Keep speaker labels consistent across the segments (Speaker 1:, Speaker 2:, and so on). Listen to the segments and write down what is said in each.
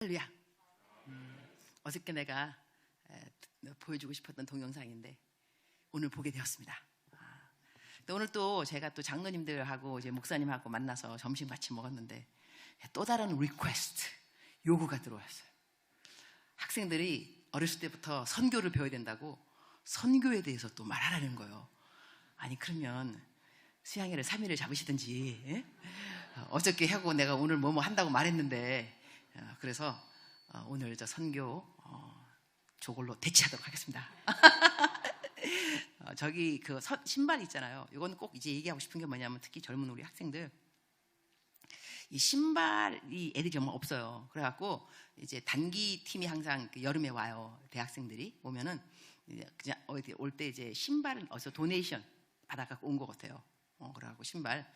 Speaker 1: 할렐루야. 어저께 내가 보여주고 싶었던 동영상인데 오늘 보게 되었습니다. 오늘 또 제가 또 장로님들하고 이제 목사님하고 만나서 점심 같이 먹었는데 또 다른 리퀘스트, 요구가 들어왔어요. 학생들이 어렸을 때부터 선교를 배워야 된다고 선교에 대해서 또 말하라는 거예요. 아니 그러면 수양회를 3일을 잡으시든지, 예? 어저께 하고 내가 오늘 뭐 한다고 말했는데, 그래서 오늘 저 선교 저걸로 대체하도록 하겠습니다. 저기 그 신발 있잖아요. 이건 꼭 이제 얘기하고 싶은 게 뭐냐면 특히 젊은 우리 학생들, 이 신발이 애들이 정말 없어요. 그래갖고 이제 단기 팀이 항상 여름에 와요. 대학생들이 오면은 그냥 어디 올 때 이제 신발을 어디서 도네이션 받아갖고 온 것 같아요. 그래갖고 신발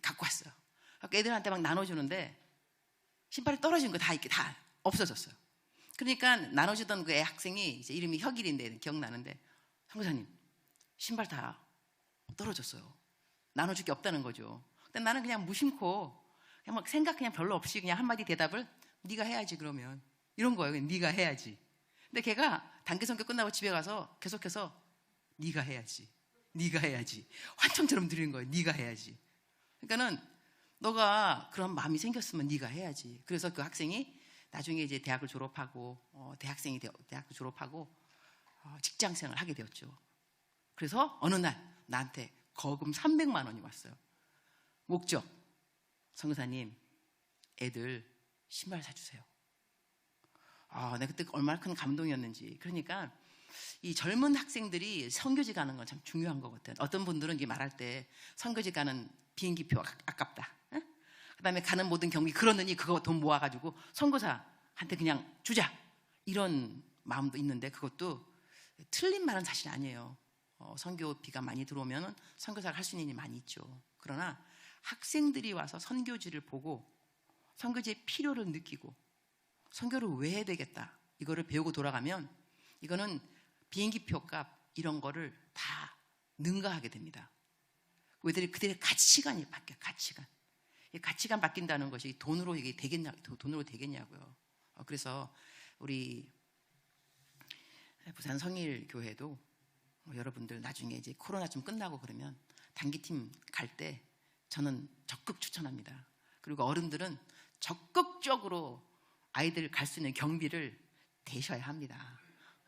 Speaker 1: 갖고 왔어요. 그래서 애들한테 막 나눠주는데 신발이 떨어진 거 다 이렇게 다 없어졌어요. 그러니까 나눠주던 그 학생이 이제 이름이 혁일인데 기억나는데, 선교사님 신발 다 떨어졌어요. 나눠줄 게 없다는 거죠. 근데 나는 그냥 무심코 그냥 막 생각 그냥 별로 없이 그냥 한마디 대답을, 네가 해야지 그러면, 이런 거예요. 그냥 네가 해야지. 근데 걔가 단기 선교 끝나고 집에 가서 계속해서 네가 해야지, 네가 해야지, 환청처럼 드리는 거예요. 네가 해야지. 그러니까는 너가 그런 마음이 생겼으면 네가 해야지. 그래서 그 학생이 나중에 이제 대학을 졸업하고 대학교 졸업하고 직장생활을 하게 되었죠. 그래서 어느 날 나한테 거금 300만 원이 왔어요. 목적, 선교사님 애들 신발 사주세요. 내가 그때 얼마나 큰 감동이었는지. 그러니까 이 젊은 학생들이 선교지 가는 건 참 중요한 것 같아요. 어떤 분들은 이게 말할 때 선교지 가는 비행기표 아깝다, 그 다음에 가는 모든 경비 그러느니 그거 돈 모아가지고 선교사한테 그냥 주자, 이런 마음도 있는데 그것도 틀린 말은 사실 아니에요. 선교비가 많이 들어오면 선교사를 할 수 있는 일이 많이 있죠. 그러나 학생들이 와서 선교지를 보고 선교지의 필요를 느끼고 선교를 왜 해야 되겠다, 이거를 배우고 돌아가면 이거는 비행기표 값 이런 거를 다 능가하게 됩니다. 왜들 그들의 가치관이 바뀌어요. 가치관 바뀐다는 것이 돈으로 이게 돈으로 되겠냐고요. 그래서 우리 부산 성일교회도 여러분들 나중에 이제 코로나 좀 끝나고 그러면 단기팀 갈 때 저는 적극 추천합니다. 그리고 어른들은 적극적으로 아이들 갈 수 있는 경비를 대셔야 합니다.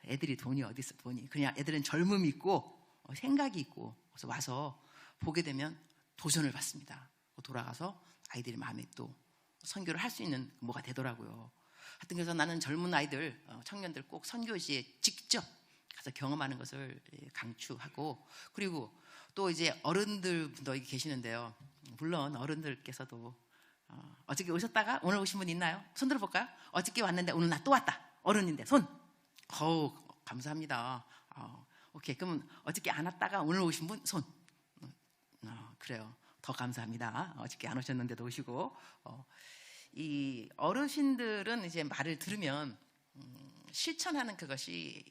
Speaker 1: 애들이 돈이 어디 있어, 돈이. 그냥 애들은 젊음이 있고 생각이 있고, 그래서 와서 보게 되면 도전을 받습니다. 돌아가서 아이들의 마음에 또 선교를 할 수 있는 뭐가 되더라고요. 하여튼 그래서 나는 젊은 아이들, 청년들 꼭 선교지에 직접 가서 경험하는 것을 강추하고, 그리고 또 이제 어른들도 계시는데요. 물론 어른들께서도 어저께 오셨다가 오늘 오신 분 있나요? 손 들어볼까요? 어저께 왔는데 오늘 나 또 왔다, 어른인데 손. 감사합니다. 오케이. 그러면 어저께 안 왔다가 오늘 오신 분 손. 그래요. 더 감사합니다. 어저께 안 오셨는데도 오시고. 이 어르신들은 이제 말을 들으면 실천하는 그것이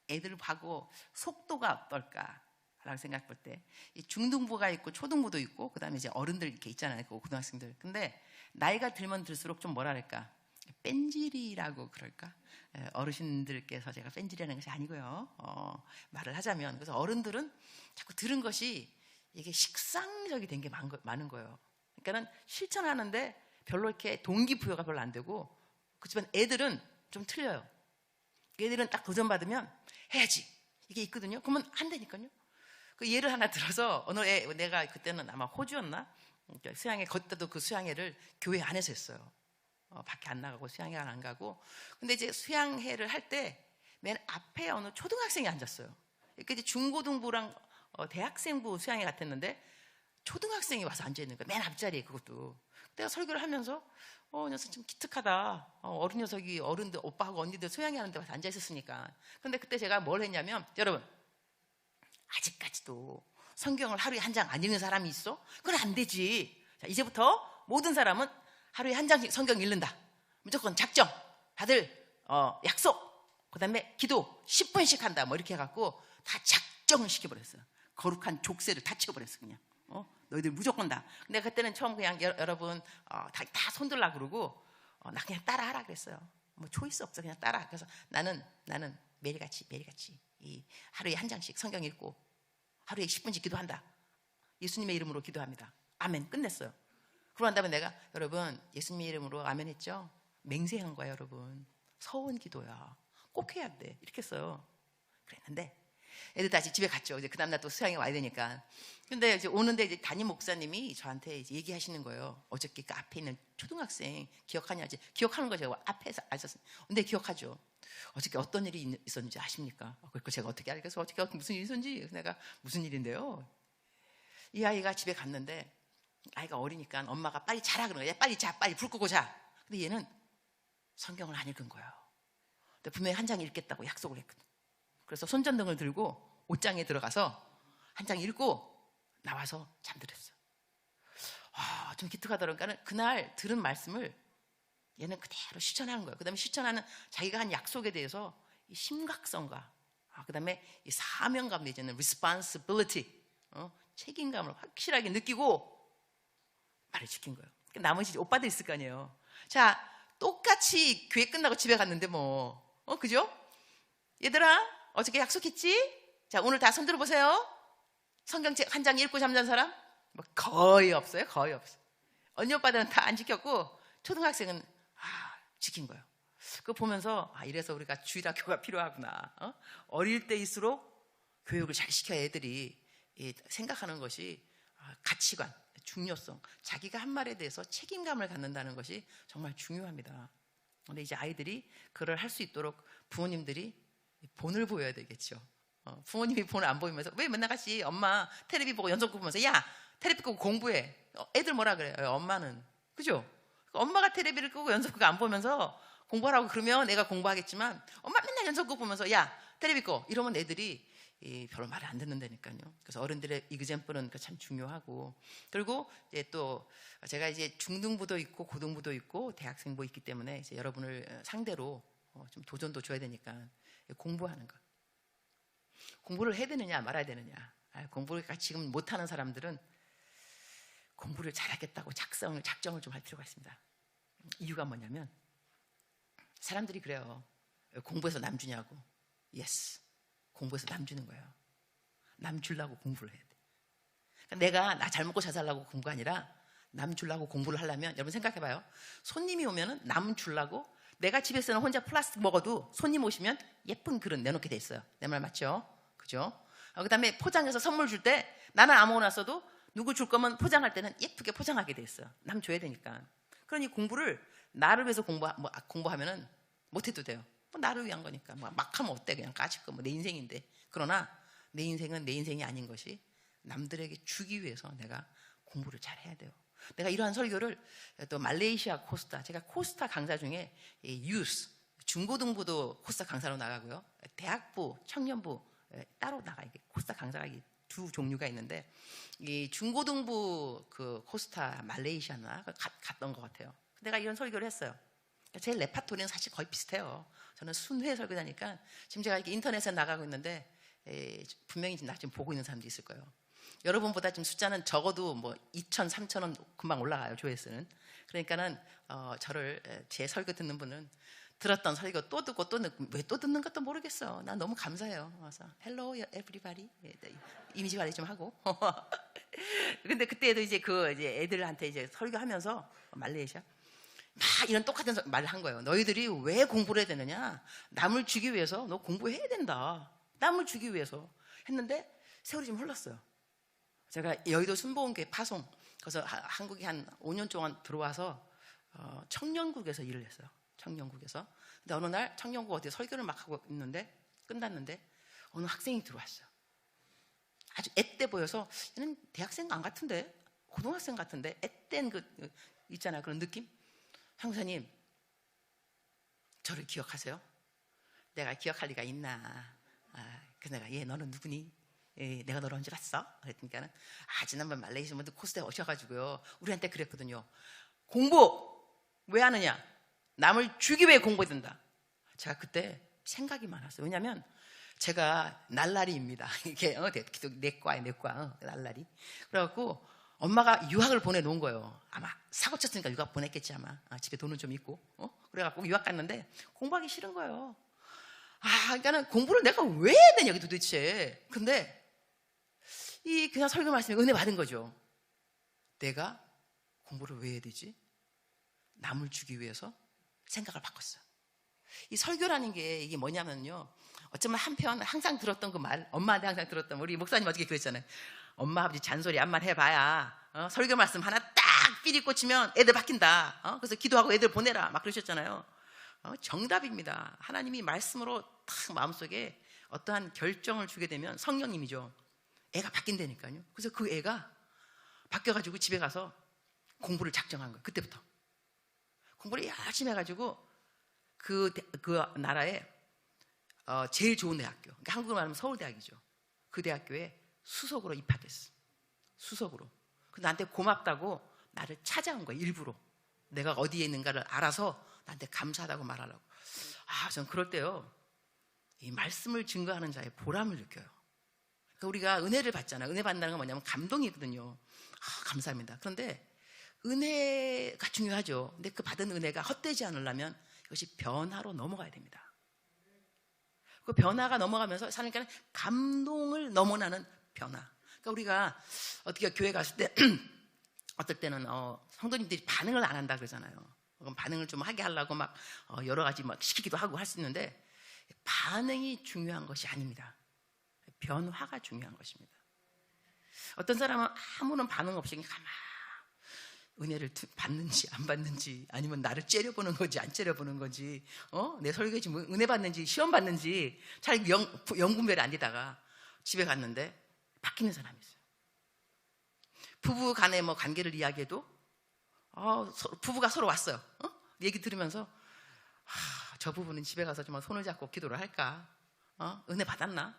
Speaker 1: 애들하고 속도가 어떨까라고 생각해 볼 때, 중등부가 있고 초등부도 있고 그다음에 이제 어른들 이렇게 있잖아요. 고등학생들. 근데 나이가 들면 들수록 좀 뭐랄까, 뺀질이라고 그럴까? 어르신들께서 제가 뺀질이라는 것이 아니고요. 말을 하자면, 그래서 어른들은 자꾸 들은 것이 이게 식상적이 된 게 많은 거예요. 그러니까는 실천하는데 별로 이렇게 동기부여가 별로 안 되고, 그렇지만 애들은 좀 틀려요. 애들은 딱 도전받으면 해야지, 이게 있거든요. 그러면 한다니까요. 그 예를 하나 들어서, 어느 내가 그때는 아마 호주였나? 수양회, 그때도 그 수양회를 교회 안에서 했어요. 밖에 안 나가고 수양회 안 가고. 근데 이제 수양회를 할 때 맨 앞에 어느 초등학생이 앉았어요. 이렇게 이제 중고등부랑 대학생부 수양회 같았는데 초등학생이 와서 앉아있는 거야. 맨 앞자리에. 그것도 내가 설교를 하면서 녀석 좀 기특하다. 어른 녀석이 어른들, 오빠하고 언니들 수양회 하는데 와서 앉아있었으니까. 근데 그때 제가 뭘 했냐면, 여러분 아직까지도 성경을 하루에 한 장 안 읽는 사람이 있어? 그건 안 되지. 자, 이제부터 모든 사람은 하루에 한 장씩 성경 읽는다. 무조건 작정. 다들 약속. 그 다음에 기도 10분씩 한다. 뭐 이렇게 해갖고 다 작정을 시켜버렸어요. 거룩한 족쇄를 다 치워버렸어. 그냥 너희들 무조건 다. 근데 그때는 처음 그냥 여러분 다 손들라 그러고 나 그냥 따라하라 그랬어요. 뭐 초이스 없어, 그냥 따라. 그래서 나는 매일같이 이 하루에 한 장씩 성경 읽고 하루에 10분씩 기도한다. 예수님의 이름으로 기도합니다. 아멘. 끝냈어요. 그러고 난 다음에 내가 여러분 예수님의 이름으로 아멘 했죠? 맹세한 거야 여러분. 서원 기도야. 꼭 해야 돼. 이렇게 했어요. 그랬는데 애들 다시 집에 갔죠. 이제 그 다음날 또 수양이 와야 되니까. 근데 이제 오는데 이제 담임 목사님이 저한테 이제 얘기하시는 거예요. 어저께 그 앞에 있는 초등학생 기억하냐지. 기억하는 거 제가 앞에서 아셨어요. 근데 기억하죠. 어저께 어떤 일이 있었는지 아십니까? 그걸 제가 어떻게 알겠어? 어저께 무슨 일이 있었는지. 내가 무슨 일인데요? 이 아이가 집에 갔는데 아이가 어리니까 엄마가 빨리 자라 그러는 거야. 빨리 자, 빨리 불 끄고 자. 근데 얘는 성경을 안 읽은 거예요. 근데 분명히 한 장 읽겠다고 약속을 했거든. 그래서 손전등을 들고 옷장에 들어가서 한 장 읽고 나와서 잠들었어요. 좀 기특하더라고요. 그러니까 그날 들은 말씀을 얘는 그대로 실천하는 거예요. 그 다음에 실천하는 자기가 한 약속에 대해서 이 심각성과 그 다음에 이 사명감 내지는 responsibility, 책임감을 확실하게 느끼고 말을 지킨 거예요. 나머지 오빠들 있을 거 아니에요. 자, 똑같이 교회 끝나고 집에 갔는데 그죠? 얘들아 어저께 약속했지? 자, 오늘 다 손들어 보세요. 성경책 한 장 읽고 잠잔 사람? 거의 없어요. 거의 없어. 언니 오빠들은 다 안 지켰고 초등학생은 지킨 거예요. 그거 보면서 이래서 우리가 주일학교가 필요하구나. 어릴 때일수록 교육을 잘 시켜야 애들이 생각하는 것이 가치관, 중요성, 자기가 한 말에 대해서 책임감을 갖는다는 것이 정말 중요합니다. 그런데 이제 아이들이 그걸 할 수 있도록 부모님들이 본을 보여야 되겠죠. 부모님이 본을 안 보이면서 왜 맨날 같이 엄마 텔레비 보고 연속극 보면서 야 텔레비 끄고 공부해. 애들 뭐라 그래요? 엄마는 그죠? 엄마가 텔레비를 끄고 연속극 안 보면서 공부하라고 그러면 애가 공부하겠지만 엄마 맨날 연속극 보면서 야 텔레비 꺼 이러면 애들이 별로 말을 안 듣는다니까요. 그래서 어른들의 이그젬플은 참 중요하고, 그리고 이제 또 제가 이제 중등부도 있고 고등부도 있고 대학생부 있기 때문에 이제 여러분을 상대로 좀 도전도 줘야 되니까 공부하는 것. 공부를 해야 되느냐 말아야 되느냐. 공부를 지금 못하는 사람들은 공부를 잘하겠다고 작정을 좀 할 필요가 있습니다. 이유가 뭐냐면 사람들이 그래요. 공부해서 남 주냐고. 예스. 공부해서 남 주는 거예요. 남 주려고 공부를 해야 돼. 그러니까 내가 나 잘 먹고 잘 살라고 공부가 아니라 남 주려고 공부를 하려면 여러분 생각해봐요. 손님이 오면은 남 주려고 내가 집에서는 혼자 플라스틱 먹어도 손님 오시면 예쁜 그릇 내놓게 돼 있어요. 내 말 맞죠? 그죠? 그 다음에 포장해서 선물 줄 때 나는 아무거나 써도 누구 줄 거면 포장할 때는 예쁘게 포장하게 돼 있어요. 남 줘야 되니까. 그러니 공부를 나를 위해서 공부하면은 못해도 돼요. 나를 위한 거니까. 막 하면 어때? 그냥 까짓 거. 내 인생인데. 그러나 내 인생은 내 인생이 아닌 것이 남들에게 주기 위해서 내가 공부를 잘 해야 돼요. 내가 이러한 설교를 또 말레이시아 코스타, 제가 코스타 강사 중에 유스, 중고등부도 코스타 강사로 나가고요. 대학부, 청년부 따로 나가요. 코스타 강사가 두 종류가 있는데 이 중고등부 그 코스타 말레이시아나 갔던 것 같아요. 내가 이런 설교를 했어요. 제 레파토리는 사실 거의 비슷해요. 저는 순회 설교자니까 지금 제가 이렇게 인터넷에 나가고 있는데 분명히 나 지금 보고 있는 사람도 있을 거예요. 여러분보다 지금 숫자는 적어도 2,000, 3,000원 금방 올라가요. 조회수는. 그러니까는 저를 제 설교 듣는 분은 들었던 설교 또 듣고 또 듣고 왜 또 듣는 것도 모르겠어. 난 너무 감사해요. 그래서 Hello everybody 이미지 관리 좀 하고. 근데 그때도 이제 이제 애들한테 이제 설교하면서 말레이시아 막 이런 똑같은 말을 한 거예요. 너희들이 왜 공부를 해야 되느냐? 남을 주기 위해서 너 공부해야 된다. 남을 주기 위해서 했는데 세월이 좀 흘렀어요. 제가 여의도 순복음교회 파송 그래서 한국에 한 5년 동안 들어와서 청년국에서 일을 했어요. 청년국에서. 근데 어느 날 청년국 어디 설교를 막 하고 있는데 끝났는데 어느 학생이 들어왔어요. 아주 앳돼 보여서 얘는 대학생 안 같은데 고등학생 같은데 앳된 있잖아요. 그런 느낌. 형사님 저를 기억하세요? 내가 기억할 리가 있나. 그래서 내가 얘 너는 누구니? 내가 너를 언제 봤어? 그랬더니까는 지난번 말레이시아 분들 코스에 오셔가지고요 우리한테 그랬거든요. 공부 왜 하느냐? 남을 주기 위해 공부해야 된다. 제가 그때 생각이 많았어요. 왜냐하면 제가 날라리입니다. 이게 내과에 날라리. 그래갖고 엄마가 유학을 보내놓은 거예요. 아마 사고 쳤으니까 유학 보냈겠지 아마. 집에 돈은 좀 있고. 그래갖고 유학 갔는데 공부하기 싫은 거예요. 그러니까는 공부를 내가 왜 해야 되냐 도대체. 근데 그냥 설교 말씀에 은혜 받은 거죠. 내가 공부를 왜 해야 되지? 남을 주기 위해서 생각을 바꿨어요. 이 설교라는 게 이게 뭐냐면요, 어쩌면 한편 항상 들었던 그 말, 엄마한테 항상 들었던, 우리 목사님 어저께 그랬잖아요. 엄마 아버지 잔소리 암만 해봐야 설교 말씀 하나 딱 삐리 꽂히면 애들 바뀐다. 그래서 기도하고 애들 보내라 막 그러셨잖아요. 정답입니다. 하나님이 말씀으로 딱 마음속에 어떠한 결정을 주게 되면 성령님이죠. 애가 바뀐다니까요. 그래서 그 애가 바뀌어가지고 집에 가서 공부를 작정한 거예요. 그때부터 공부를 열심히 해가지고 그 나라에 제일 좋은 대학교, 그러니까 한국으로 말하면 서울대학이죠. 그 대학교에 수석으로 입학했어. 수석으로. 그래서 나한테 고맙다고 나를 찾아온 거야. 일부러 내가 어디에 있는가를 알아서 나한테 감사하다고 말하려고. 전 그럴 때요, 이 말씀을 증거하는 자의 보람을 느껴요. 그러니까 우리가 은혜를 받잖아요. 은혜 받는다는 건 뭐냐면 감동이거든요. 감사합니다. 그런데 은혜가 중요하죠. 근데 그 받은 은혜가 헛되지 않으려면 이것이 변화로 넘어가야 됩니다. 그 변화가 넘어가면서 사니까 감동을 넘어나는 변화. 그러니까 우리가 어떻게 교회 갔을 때 어떨 때는 성도님들이 반응을 안 한다 그러잖아요. 그럼 반응을 좀 하게 하려고 막 여러 가지 막 시키기도 하고 할 수 있는데, 반응이 중요한 것이 아닙니다. 변화가 중요한 것입니다. 어떤 사람은 아무런 반응 없이 그냥 가만 은혜를 받는지 안 받는지, 아니면 나를 째려보는 건지 안 째려보는 건지, 내 설교에 지금 은혜 받는지 시험 받는지 잘 영분별이 안 되다가 집에 갔는데 바뀌는 사람이 있어요. 부부 간의 관계를 이야기해도 부부가 서로 왔어요. 얘기 들으면서 저 부부는 집에 가서 정말 손을 잡고 기도를 할까? 은혜 받았나?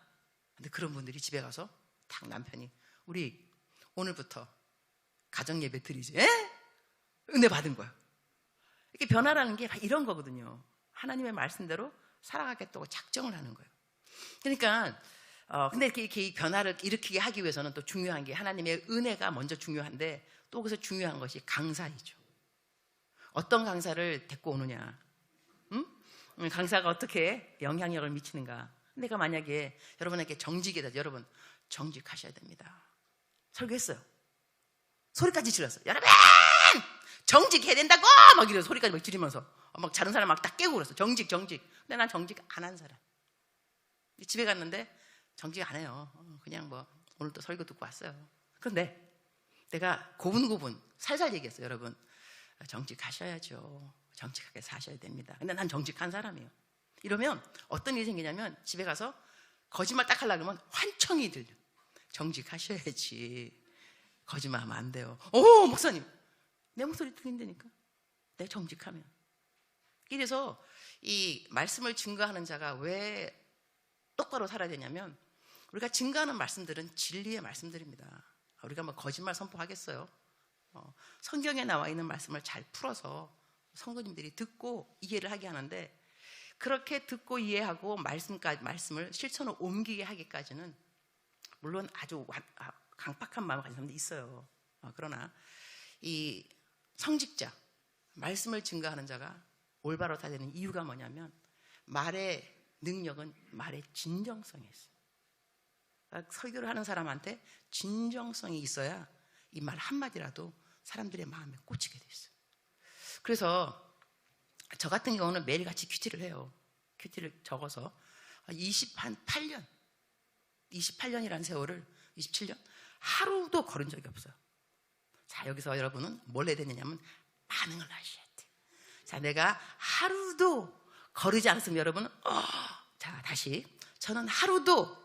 Speaker 1: 근데 그런 분들이 집에 가서 딱 남편이 우리 오늘부터 가정 예배 드리지. 은혜 받은 거야. 이렇게 변화라는 게 이런 거거든요. 하나님의 말씀대로 살아가겠다고 작정을 하는 거예요. 그러니까 근데 이렇게 이 변화를 일으키게 하기 위해서는 또 중요한 게 하나님의 은혜가 먼저 중요한데, 또 거기서 중요한 것이 강사이죠. 어떤 강사를 데리고 오느냐, 강사가 어떻게 영향력을 미치는가. 내가 만약에 여러분에게 정직이다, 여러분 정직하셔야 됩니다. 설교했어요. 소리까지 질렀어요. 여러분 정직해야 된다고 막 이런 소리까지 막 지르면서 막 다른 사람 막 딱 깨고 그랬어. 정직. 근데 난 정직 안 한 사람. 집에 갔는데 정직 안 해요. 그냥 오늘 또 설교 듣고 왔어요. 그런데 내가 고분고분 살살 얘기했어요. 여러분 정직하셔야죠. 정직하게 사셔야 됩니다. 근데 난 정직한 사람이에요. 이러면 어떤 일이 생기냐면 집에 가서 거짓말 딱 하려고 하면 환청이 들려. 정직하셔야지. 거짓말하면 안 돼요. 목사님 내 목소리 들린다니까. 내가 정직하면. 이래서 이 말씀을 증거하는 자가 왜 똑바로 살아야 되냐면, 우리가 증거하는 말씀들은 진리의 말씀들입니다. 우리가 거짓말 선포하겠어요? 성경에 나와 있는 말씀을 잘 풀어서 성도님들이 듣고 이해를 하게 하는데, 그렇게 듣고 이해하고 말씀을 실천으로 옮기게 하기까지는 물론 아주 강팍한 마음을 가진 사람도 있어요. 그러나 이 성직자, 말씀을 증거하는 자가 올바로 다 되는 이유가 뭐냐면, 말의 능력은 말의 진정성이 있어요. 그러니까 설교를 하는 사람한테 진정성이 있어야 이 말 한마디라도 사람들의 마음에 꽂히게 돼 있어요. 그래서 저 같은 경우는 매일같이 큐티를 해요. 큐티를 적어서 28년이라는 세월을, 27년 하루도 걸은 적이 없어요. 자, 여기서 여러분은 뭘 해야 되냐면 반응을 하셔야 돼요. 자, 내가 하루도 거르지 않았으면 여러분은 자, 다시 저는 하루도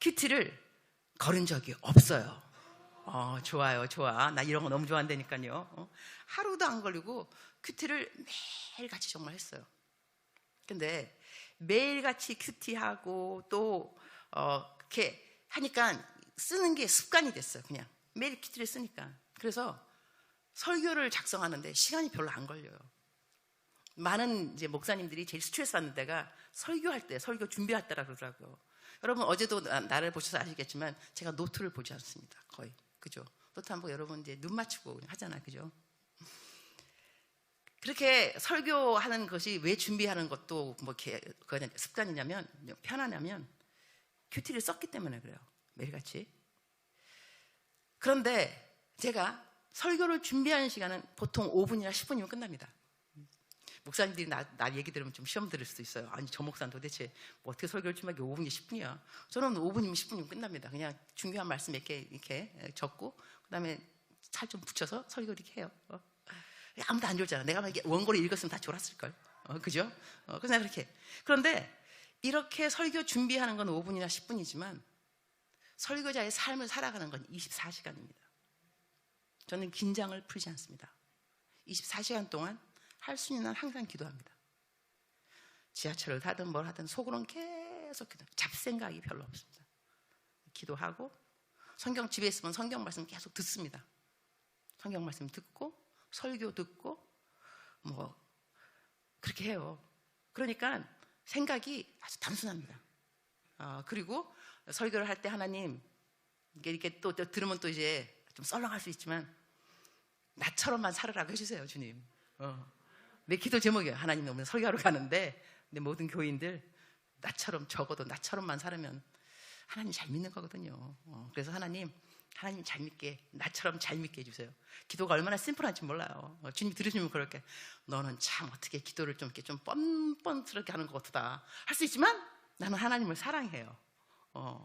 Speaker 1: 큐티를 걸은 적이 없어요. 좋아요, 좋아. 나 이런 거 너무 좋아한다니까요. 하루도 안 걸리고 큐티를 매일같이 정말 했어요. 근데 매일같이 큐티하고 또 이렇게 하니까 쓰는 게 습관이 됐어요. 그냥 매일 큐티를 쓰니까. 그래서 설교를 작성하는데 시간이 별로 안 걸려요. 많은 이제 목사님들이 제일 스트레스 받는 때가 설교할 때, 설교 준비할 때라 그러더라고요. 여러분 어제도 나를 보셔서 아시겠지만 제가 노트를 보지 않습니다. 거의. 그죠? 노트북 여러분 이제 눈 맞추고 하잖아요, 그죠? 그렇게 설교하는 것이 왜 준비하는 것도 뭐 그냥 습관이냐면 편하냐면 큐티를 썼기 때문에 그래요. 매일같이. 그런데 제가 설교를 준비하는 시간은 보통 5분이나 10분이면 끝납니다. 목사님들이 나 얘기 들으면 좀 시험 들을 수도 있어요. 아니 저 목사는 도대체 뭐 어떻게 설교를 준비하기 5분이 10분이야. 저는 5분이면 10분이면 끝납니다. 그냥 중요한 말씀 몇 개 이렇게 적고 그다음에 살 좀 붙여서 설교 이렇게 해요. 아무도 안 졸잖아. 내가 막 원고를 읽었으면 다 졸았을걸. 그죠? 그래서 내가 그렇게. 그런데 이렇게 설교 준비하는 건 5분이나 10분이지만 설교자의 삶을 살아가는 건 24시간입니다. 저는 긴장을 풀지 않습니다. 24시간 동안 할 수 있는 한 항상 기도합니다. 지하철을 타든 뭘 하든 속으로는 계속 잡생각이 별로 없습니다. 기도하고 성경 집에 있으면 성경 말씀 계속 듣습니다. 성경 말씀 듣고 설교 듣고 뭐 그렇게 해요. 그러니까 생각이 아주 단순합니다. 그리고 설교를 할 때 하나님 이렇게 또 들으면 또 이제 좀 썰렁할 수 있지만 나처럼만 살으라고 해주세요, 주님. 내 기도 제목이에요. 하나님 오늘 설교하러 가는데 내 모든 교인들 나처럼 적어도 나처럼만 살으면 하나님 잘 믿는 거거든요. 그래서 하나님 잘 믿게 나처럼 잘 믿게 해주세요. 기도가 얼마나 심플한지 몰라요. 주님 들으시면 그렇게 너는 참 어떻게 기도를 좀 이렇게 좀 뻔뻔스럽게 하는 것 같다 할 수 있지만 나는 하나님을 사랑해요.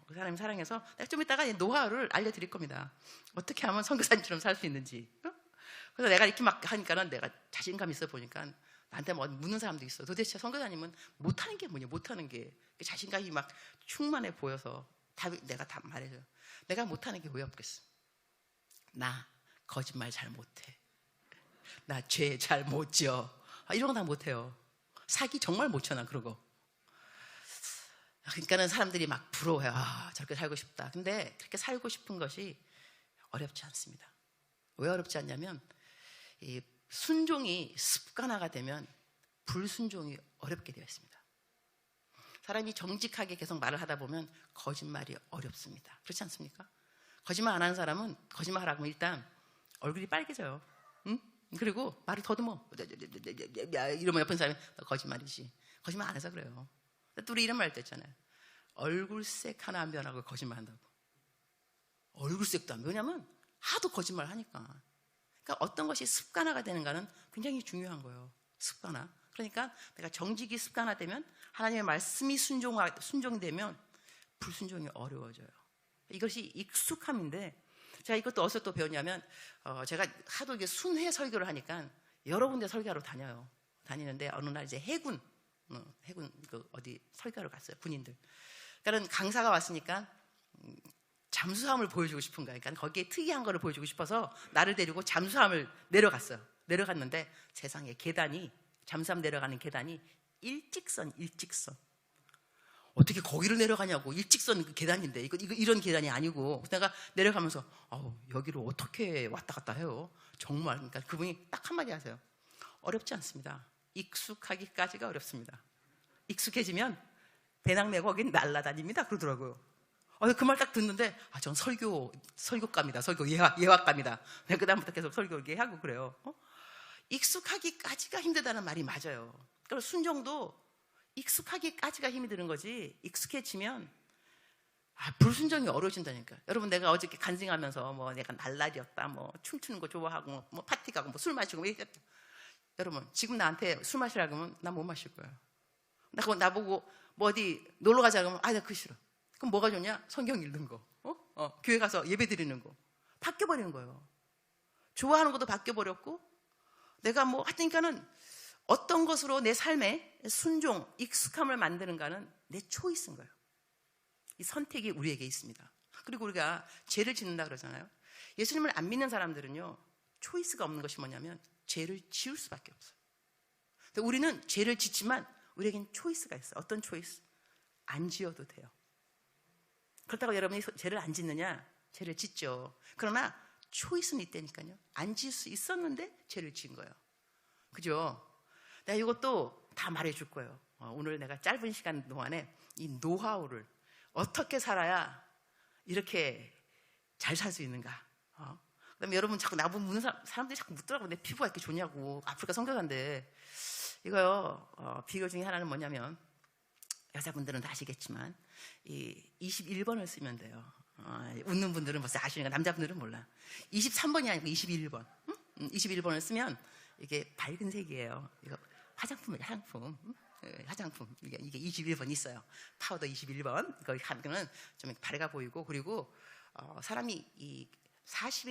Speaker 1: 하나님 사랑해서 내가 좀 이따가 노하우를 알려드릴 겁니다. 어떻게 하면 선교사님처럼 살 수 있는지. 그래서 내가 이렇게 막 하니까는 내가 자신감 있어 보니까 나한테 뭐 묻는 사람도 있어. 도대체 선교사님은 못하는 게 뭐냐? 못하는 게 자신감이 막 충만해 보여서 내가 다 말해줘요. 내가 못하는 게 왜 없겠어? 나 거짓말 잘 못해. 나 죄 잘 못 지어. 이런 거 다 못해요. 사기 정말 못 쳐, 나 그런 거. 그러니까는 사람들이 막 부러워요. 저렇게 살고 싶다. 근데 그렇게 살고 싶은 것이 어렵지 않습니다. 왜 어렵지 않냐면 이 순종이 습관화가 되면 불순종이 어렵게 되어 있습니다. 사람이 정직하게 계속 말을 하다 보면 거짓말이 어렵습니다. 그렇지 않습니까? 거짓말 안 하는 사람은 거짓말 하라고 하면 일단 얼굴이 빨개져요. 응? 그리고 말을 더듬어. 이러면 옆에 사람이 거짓말이지. 거짓말 안 해서 그래요. 또 우리 이런 말도 있잖아요. 얼굴색 하나 안 변하고 거짓말 한다고. 얼굴색도 안 변하고. 왜냐면 하도 거짓말 하니까. 그러니까 어떤 것이 습관화가 되는가는 굉장히 중요한 거예요. 습관화. 그러니까 내가 정직이 습관화되면 하나님의 말씀이 순종되면 불순종이 어려워져요. 이것이 익숙함인데 제가 이것도 어디서 또 배웠냐면 제가 하도 이게 순회 설교를 하니까 여러 군데 설교하러 다니는데 어느 날 이제 해군 어디 설교하러 갔어요. 군인들. 그러니까 강사가 왔으니까 잠수함을 보여주고 싶은 거예요. 그러니까 거기에 특이한 거를 보여주고 싶어서 나를 데리고 잠수함을 내려갔어요. 내려갔는데 세상에 잠수함 내려가는 계단이 일직선. 어떻게 거기를 내려가냐고. 일직선 그 계단인데 이거 이런 계단이 아니고. 내가 내려가면서 여기로 어떻게 왔다 갔다 해요. 정말. 그러니까 그분이 딱 한마디 하세요. 어렵지 않습니다. 익숙하기까지가 어렵습니다. 익숙해지면 배낭 메고 거긴 날아다닙니다. 그러더라고요. 그 말 딱 듣는데 전 설교가입니다. 설교 예화가입니다. 그 다음부터 계속 설교 이렇게 하고 그래요. 익숙하기까지가 힘들다는 말이 맞아요. 그러니까 순종도 익숙하기까지가 힘이 드는 거지. 익숙해지면 불순종이 어려워진다니까. 여러분 내가 어저께 간증하면서 뭐 내가 날라리였다, 뭐 춤추는 거 좋아하고, 뭐 파티 가고, 뭐 술 마시고, 뭐 이랬다. 여러분 지금 나한테 술 마시라고 하면 나 못 마실 거예요. 나보고 뭐 어디 놀러 가자 그러면 나 그거 싫어. 그럼 뭐가 좋냐? 성경 읽는 거, 교회 가서 예배 드리는 거 바뀌어버리는 거예요. 좋아하는 것도 바뀌어버렸고 내가 뭐 하여튼니까는 어떤 것으로 내 삶에 순종, 익숙함을 만드는가는 내 초이스인 거예요. 이 선택이 우리에게 있습니다. 그리고 우리가 죄를 짓는다 그러잖아요. 예수님을 안 믿는 사람들은요 초이스가 없는 것이 뭐냐면 죄를 지을 수밖에 없어요. 우리는 죄를 짓지만 우리에겐 초이스가 있어요. 어떤 초이스? 안 지어도 돼요. 그렇다고 여러분이 죄를 안 짓느냐? 죄를 짓죠. 그러나 초이스는 있다니까요. 안 지을 수 있었는데 죄를 지은 거예요. 그죠? 내가 이것도 다 말해줄 거예요. 오늘 내가 짧은 시간 동안에 이 노하우를 어떻게 살아야 이렇게 잘 살 수 있는가? 그다음에 여러분 자꾸 나보고 묻는 사람들이 자꾸 묻더라고요. 내 피부가 이렇게 좋냐고. 아프리카 선교사인데. 이거요, 비결 중에 하나는 뭐냐면, 여자분들은 다 아시겠지만, 이 21번을 쓰면 돼요. 웃는 분들은 벌써 아시니까 남자분들은 몰라. 23번이 아니고 21번. 응? 21번을 쓰면 이게 밝은 색이에요. 이거 화장품이에요, 화장품. 화장품. 이게 21번 있어요. 파우더 21번. 이거 하면은 좀 밝아 보이고, 그리고, 사람이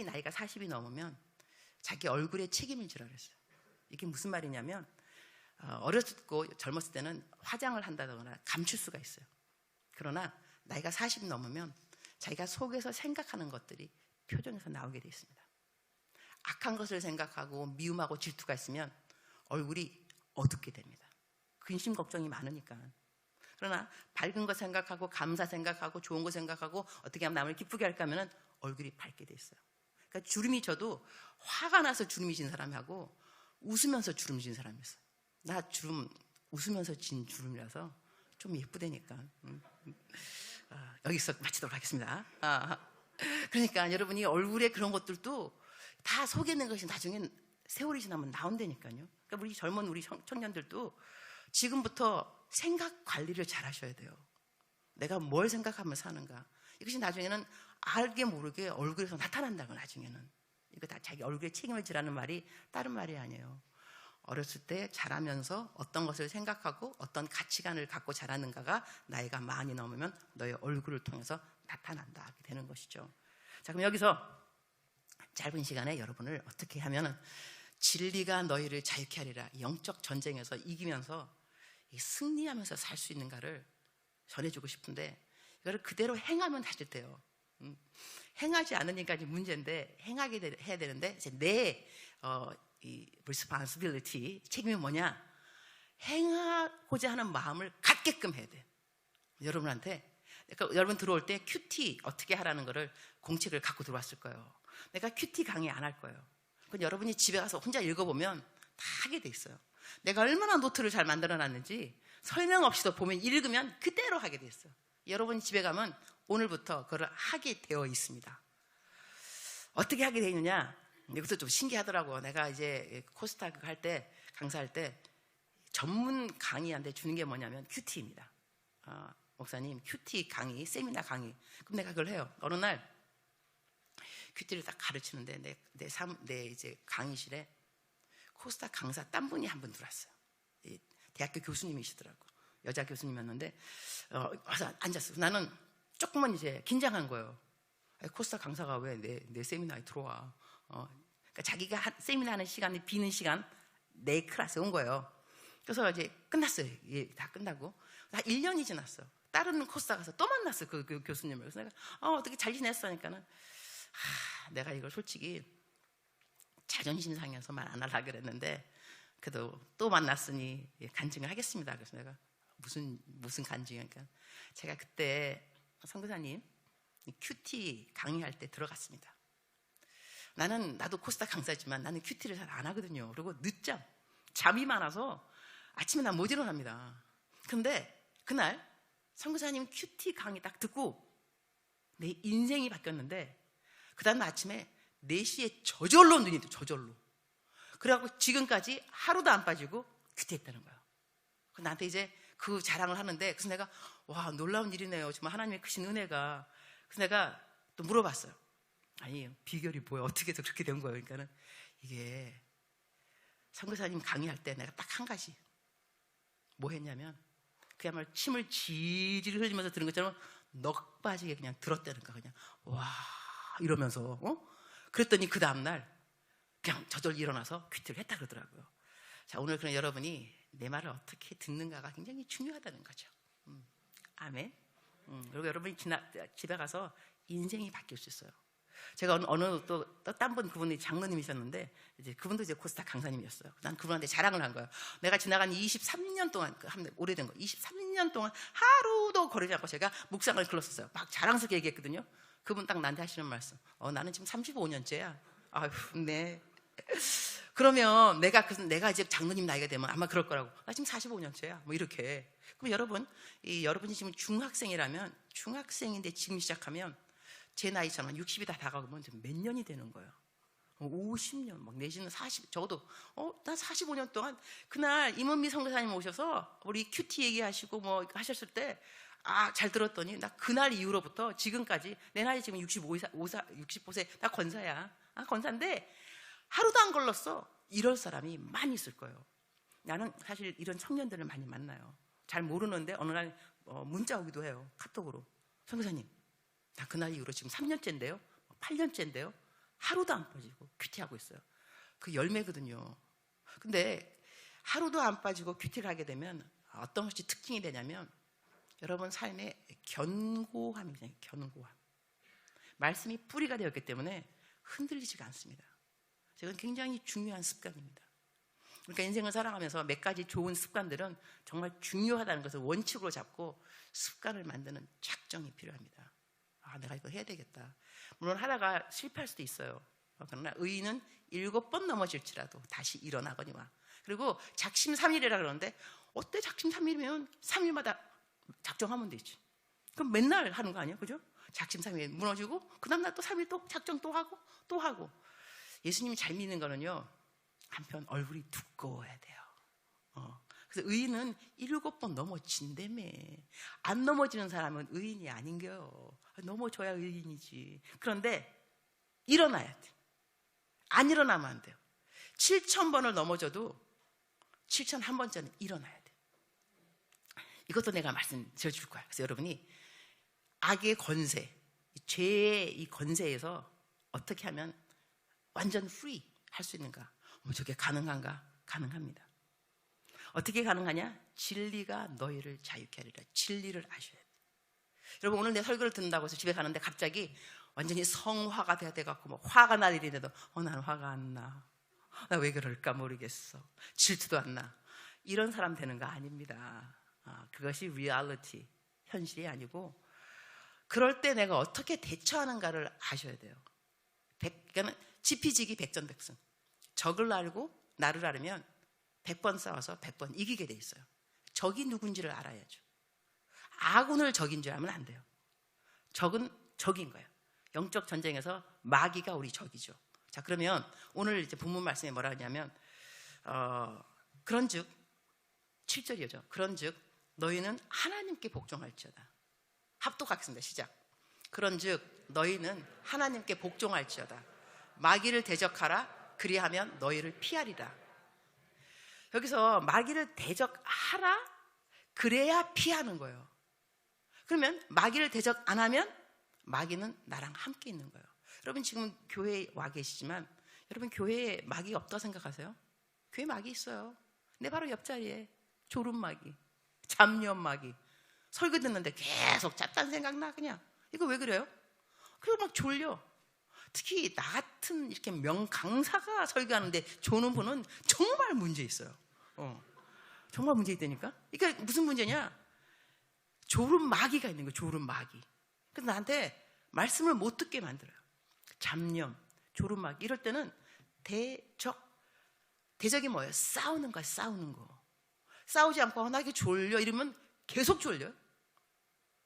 Speaker 1: 나이가 40이 넘으면 자기 얼굴에 책임을 지라 그랬어요. 이게 무슨 말이냐면, 어렸고 젊었을 때는 화장을 한다거나 감출 수가 있어요. 그러나 나이가 40이 넘으면 자기가 속에서 생각하는 것들이 표정에서 나오게 되어 있습니다. 악한 것을 생각하고 미움하고 질투가 있으면 얼굴이 어둡게 됩니다. 근심 걱정이 많으니까. 그러나 밝은 것 생각하고 감사 생각하고 좋은 거 생각하고 어떻게 하면 남을 기쁘게 할까 하면 얼굴이 밝게 돼 있어요. 그러니까 주름이 져도 화가 나서 주름이 진 사람하고 웃으면서 주름 진 사람이 있어요. 나 주름 웃으면서 진 주름이라서 좀 예쁘다니까. 여기서 마치도록 하겠습니다. 그러니까 여러분이 얼굴에 그런 것들도 다 속에 있는 것이 나중엔 세월이 지나면 나온다니까요. 그러니까 우리 청년들도 지금부터 생각 관리를 잘 하셔야 돼요. 내가 뭘 생각하며 사는가. 이것이 나중에는 알게 모르게 얼굴에서 나타난다고. 나중에는 이거 다 자기 얼굴에 책임을 지라는 말이 다른 말이 아니에요. 어렸을 때 자라면서 어떤 것을 생각하고 어떤 가치관을 갖고 자라는가가 나이가 많이 넘으면 너의 얼굴을 통해서 나타난다 하게 되는 것이죠. 자, 그럼 여기서 짧은 시간에 여러분을 어떻게 하면은 진리가 너희를 자유케 하리라, 영적 전쟁에서 이기면서 승리하면서 살 수 있는가를 전해주고 싶은데, 이거를 그대로 행하면 다시 돼요. 행하지 않으니까 이제 문제인데, 행하게 해야 되는데, 이제 이 responsibility, 책임이 뭐냐? 행하고자 하는 마음을 갖게끔 해야 돼. 여러분한테. 그러니까 여러분 들어올 때 큐티 어떻게 하라는 거를 공책을 갖고 들어왔을 거예요. 내가 큐티 강의 안 할 거예요. 그건 여러분이 집에 가서 혼자 읽어보면 다 하게 돼 있어요. 내가 얼마나 노트를 잘 만들어놨는지 설명 없이도 보면 읽으면 그대로 하게 돼 있어요. 여러분이 집에 가면 오늘부터 그걸 하게 되어 있습니다. 어떻게 하게 되어 있느냐? 이것도 좀 신기하더라고. 내가 이제 코스타 할 때, 강사할 때 전문 강의한테 주는 게 뭐냐면 큐티입니다. 목사님, 큐티 강의, 세미나 강의. 그럼 내가 그걸 해요. 어느 날 큐티를 딱 가르치는데 내 이제 강의실에 코스타 강사 딴 분이 한 분 들어왔어요. 대학교 교수님이시더라고. 여자 교수님이었는데 와서 앉았어. 나는 조금만 이제 긴장한 거예요. 코스타 강사가 왜 내 세미나에 들어와? 그러니까 자기가 세미나 하는 시간이 비는 시간 내 클래스에 온 거예요. 그래서 이제 끝났어요. 다 끝나고 한 1년이 지났어. 다른 코스타 가서 또 만났어. 그 교수님을. 그래서 내가 어떻게 잘 지냈어? 하니까는 내가 이걸 솔직히 자존심 상해서 말 안 하려고 그랬는데 그래도 또 만났으니 간증을 하겠습니다. 그래서 내가 무슨 간증이니까 제가 그때 선교사님 큐티 강의할 때 들어갔습니다. 나도 코스타 강사지만 나는 큐티를 잘 안 하거든요. 그리고 늦잠, 잠이 많아서 아침에 난 못 일어납니다. 근데 그날 선교사님 큐티 강의 딱 듣고 내 인생이 바뀌었는데 그 다음 아침에 4시에 저절로 눈이 떠. 저절로. 그래갖고 지금까지 하루도 안 빠지고 큐티했다는 거예요. 나한테 이제 그 자랑을 하는데 그래서 내가 와 놀라운 일이네요. 정말 하나님의 크신 은혜가. 그래서 내가 또 물어봤어요. 아니 비결이 뭐야? 어떻게 해서 그렇게 된 거예요? 그러니까는 이게 선교사님 강의할 때 내가 딱 한 가지 뭐 했냐면 그야말로 침을 질질 흘리면서 들은 것처럼 넋 빠지게 그냥 들었다는 거야. 그냥 와 이러면서 그랬더니 그 다음날 그냥 저절로 일어나서 큐티를 했다 그러더라고요. 자, 오늘 그럼 여러분이 내 말을 어떻게 듣는가가 굉장히 중요하다는 거죠. 아멘. 그리고 여러분이 집에 가서 인생이 바뀔 수 있어요. 제가 어느 또 딴 분 그분이 장로님이셨는데 이제 그분도 이제 코스타 강사님이었어요. 난 그분한테 자랑을 한 거예요. 내가 지나간 23년 동안 오래된 거 23년 동안 하루도 거르지 않고 제가 묵상을 글렀었어요. 막 자랑스럽게 얘기했거든요. 그분 딱 나한테 하시는 말씀. 나는 지금 35년째야. 아휴, 네. 그러면 내가 이제 장로님 나이가 되면 아마 그럴 거라고. 나 지금 45년째야. 뭐 이렇게. 그럼 여러분이 지금 중학생이라면 중학생인데 지금 시작하면 제 나이처럼 60이 다 다가오면 몇 년이 되는 거예요. 50년, 막 내지는 40, 적어도 난 45년 동안 그날 임은미 선교사님 오셔서 우리 큐티 얘기하시고 뭐 하셨을 때 잘 들었더니 나 그날 이후로부터 지금까지 내 나이 지금 65세 나 권사야. 권사인데 하루도 안 걸렸어. 이럴 사람이 많이 있을 거예요. 나는 사실 이런 청년들을 많이 만나요. 잘 모르는데 어느 날 문자 오기도 해요. 카톡으로. 선교사님, 나 그날 이후로 지금 3년째인데요. 8년째인데요. 하루도 안 빠지고 큐티하고 있어요. 그 열매거든요. 근데 하루도 안 빠지고 큐티를 하게 되면 어떤 것이 특징이 되냐면 여러분 삶에 견고함이잖아요. 견고함. 말씀이 뿌리가 되었기 때문에 흔들리지가 않습니다. 이건 굉장히 중요한 습관입니다. 그러니까 인생을 살아가면서 몇 가지 좋은 습관들은 정말 중요하다는 것을 원칙으로 잡고 습관을 만드는 작정이 필요합니다. 내가 이거 해야 되겠다. 물론 하다가 실패할 수도 있어요. 그러나 의인은 7번 넘어질지라도 다시 일어나거니와. 그리고 작심삼일이라 그러는데 어때 작심삼일이면 3일마다 작정하면 되지. 그럼 맨날 하는 거 아니에요? 그죠? 작심삼일 무너지고 그 다음날 또 3일 또 작정 또 하고 또 하고. 예수님이 잘 믿는 거는요, 한편 얼굴이 두꺼워야 돼요. 그래서 의인은 7번 넘어진다며. 안 넘어지는 사람은 의인이 아닌 거요. 넘어져야 의인이지. 그런데 일어나야 돼. 안 일어나면 안 돼요. 7,000번을 넘어져도 7,001번째는 일어나야 돼. 이것도 내가 말씀드려줄 거야. 그래서 여러분이 악의 권세, 죄의 이 권세에서 어떻게 하면 완전 프리 할 수 있는가? 저게 가능한가? 가능합니다. 어떻게 가능하냐? 진리가 너희를 자유케 하리라. 진리를 아셔야 돼. 여러분, 오늘 내 설교를 듣는다고 해서 집에 가는데 갑자기 완전히 성화가 돼갖고 뭐 화가 날 일인데도 나는 화가 안 나. 나 왜 그럴까 모르겠어. 질투도 안 나. 이런 사람 되는 거 아닙니다. 그것이 리얼리티, 현실이 아니고, 그럴 때 내가 어떻게 대처하는가를 아셔야 돼요. 그러니까 지피지기 백전백승. 적을 알고 나를 알으면 100번 싸워서 100번 이기게 돼 있어요. 적이 누군지를 알아야죠. 아군을 적인 줄 알면 안 돼요. 적은 적인 거예요. 영적 전쟁에서 마귀가 우리 적이죠. 자, 그러면 오늘 이제 본문 말씀에 뭐라 하냐면 그런즉 7절이죠. 그런즉 너희는 하나님께 복종할지어다. 합독하겠습니다. 시작. 그런즉 너희는 하나님께 복종할지어다. 마귀를 대적하라. 그리하면 너희를 피하리라. 여기서 마귀를 대적하라. 그래야 피하는 거예요. 그러면 마귀를 대적 안 하면 마귀는 나랑 함께 있는 거예요. 여러분 지금 교회에 와 계시지만 여러분 교회에 마귀가 없다고 생각하세요? 교회에 마귀 있어요. 내 바로 옆자리에 졸음 마귀, 잡념 마귀. 설교 듣는데 계속 짰단 생각나 그냥. 이거 왜 그래요? 그리고 막 졸려. 특히 나 같은 이렇게 명강사가 설교하는데 조는 분은 정말 문제 있어요. 정말 문제 있다니까. 그러니까 무슨 문제냐? 졸음 마귀가 있는 거예요. 졸음 마귀. 그래서 나한테 말씀을 못 듣게 만들어요. 잡념, 졸음 마귀. 이럴 때는 대적이 뭐예요? 싸우는 거야. 싸우는 거. 싸우지 않고 나 이게 졸려 이러면 계속 졸려요.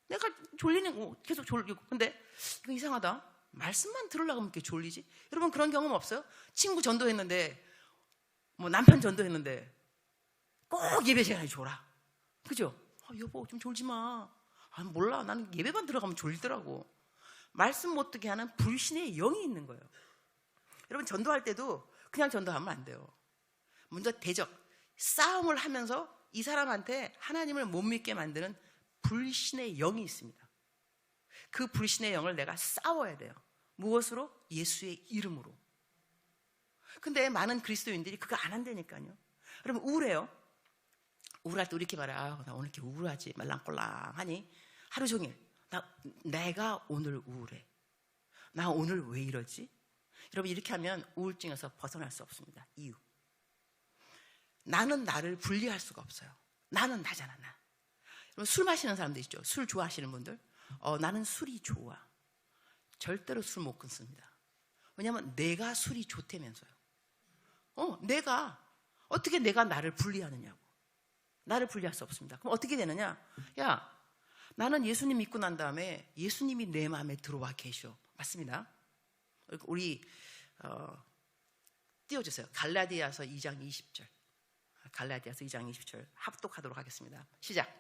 Speaker 1: 내가 졸리는 거 계속 졸리고. 근데 이거 이상하다. 말씀만 들으려고 하면 이렇게 졸리지? 여러분 그런 경험 없어요? 친구 전도했는데 뭐 남편 전도했는데 꼭 예배 시간에 졸아. 그죠? 여보 좀 졸지 마. 몰라. 나는 예배만 들어가면 졸리더라고. 말씀 못 듣게 하는 불신의 영이 있는 거예요. 여러분 전도할 때도 그냥 전도하면 안 돼요. 먼저 대적, 싸움을 하면서 이 사람한테 하나님을 못 믿게 만드는 불신의 영이 있습니다. 그 불신의 영을 내가 싸워야 돼요. 무엇으로? 예수의 이름으로. 근데 많은 그리스도인들이 그거 안 한다니까요. 여러분 우울해요. 우울할 때 이렇게 말해. 나 오늘 이렇게 우울하지 말랑꼴랑하니 하루 종일 내가 오늘 우울해. 나 오늘 왜 이러지? 여러분 이렇게 하면 우울증에서 벗어날 수 없습니다. 이유. 나는 나를 분리할 수가 없어요. 나는 나잖아. 나. 여러분 술 마시는 사람들 있죠. 술 좋아하시는 분들. 나는 술이 좋아. 절대로 술 못 끊습니다. 왜냐하면 내가 술이 좋다면서요. 내가 어떻게 내가 나를 분리하느냐고. 나를 분리할 수 없습니다. 그럼 어떻게 되느냐? 야, 나는 예수님 믿고 난 다음에 예수님이 내 마음에 들어와 계셔. 맞습니다. 우리 띄워주세요. 갈라디아서 2장 20절. 갈라디아서 2장 20절 합독하도록 하겠습니다. 시작.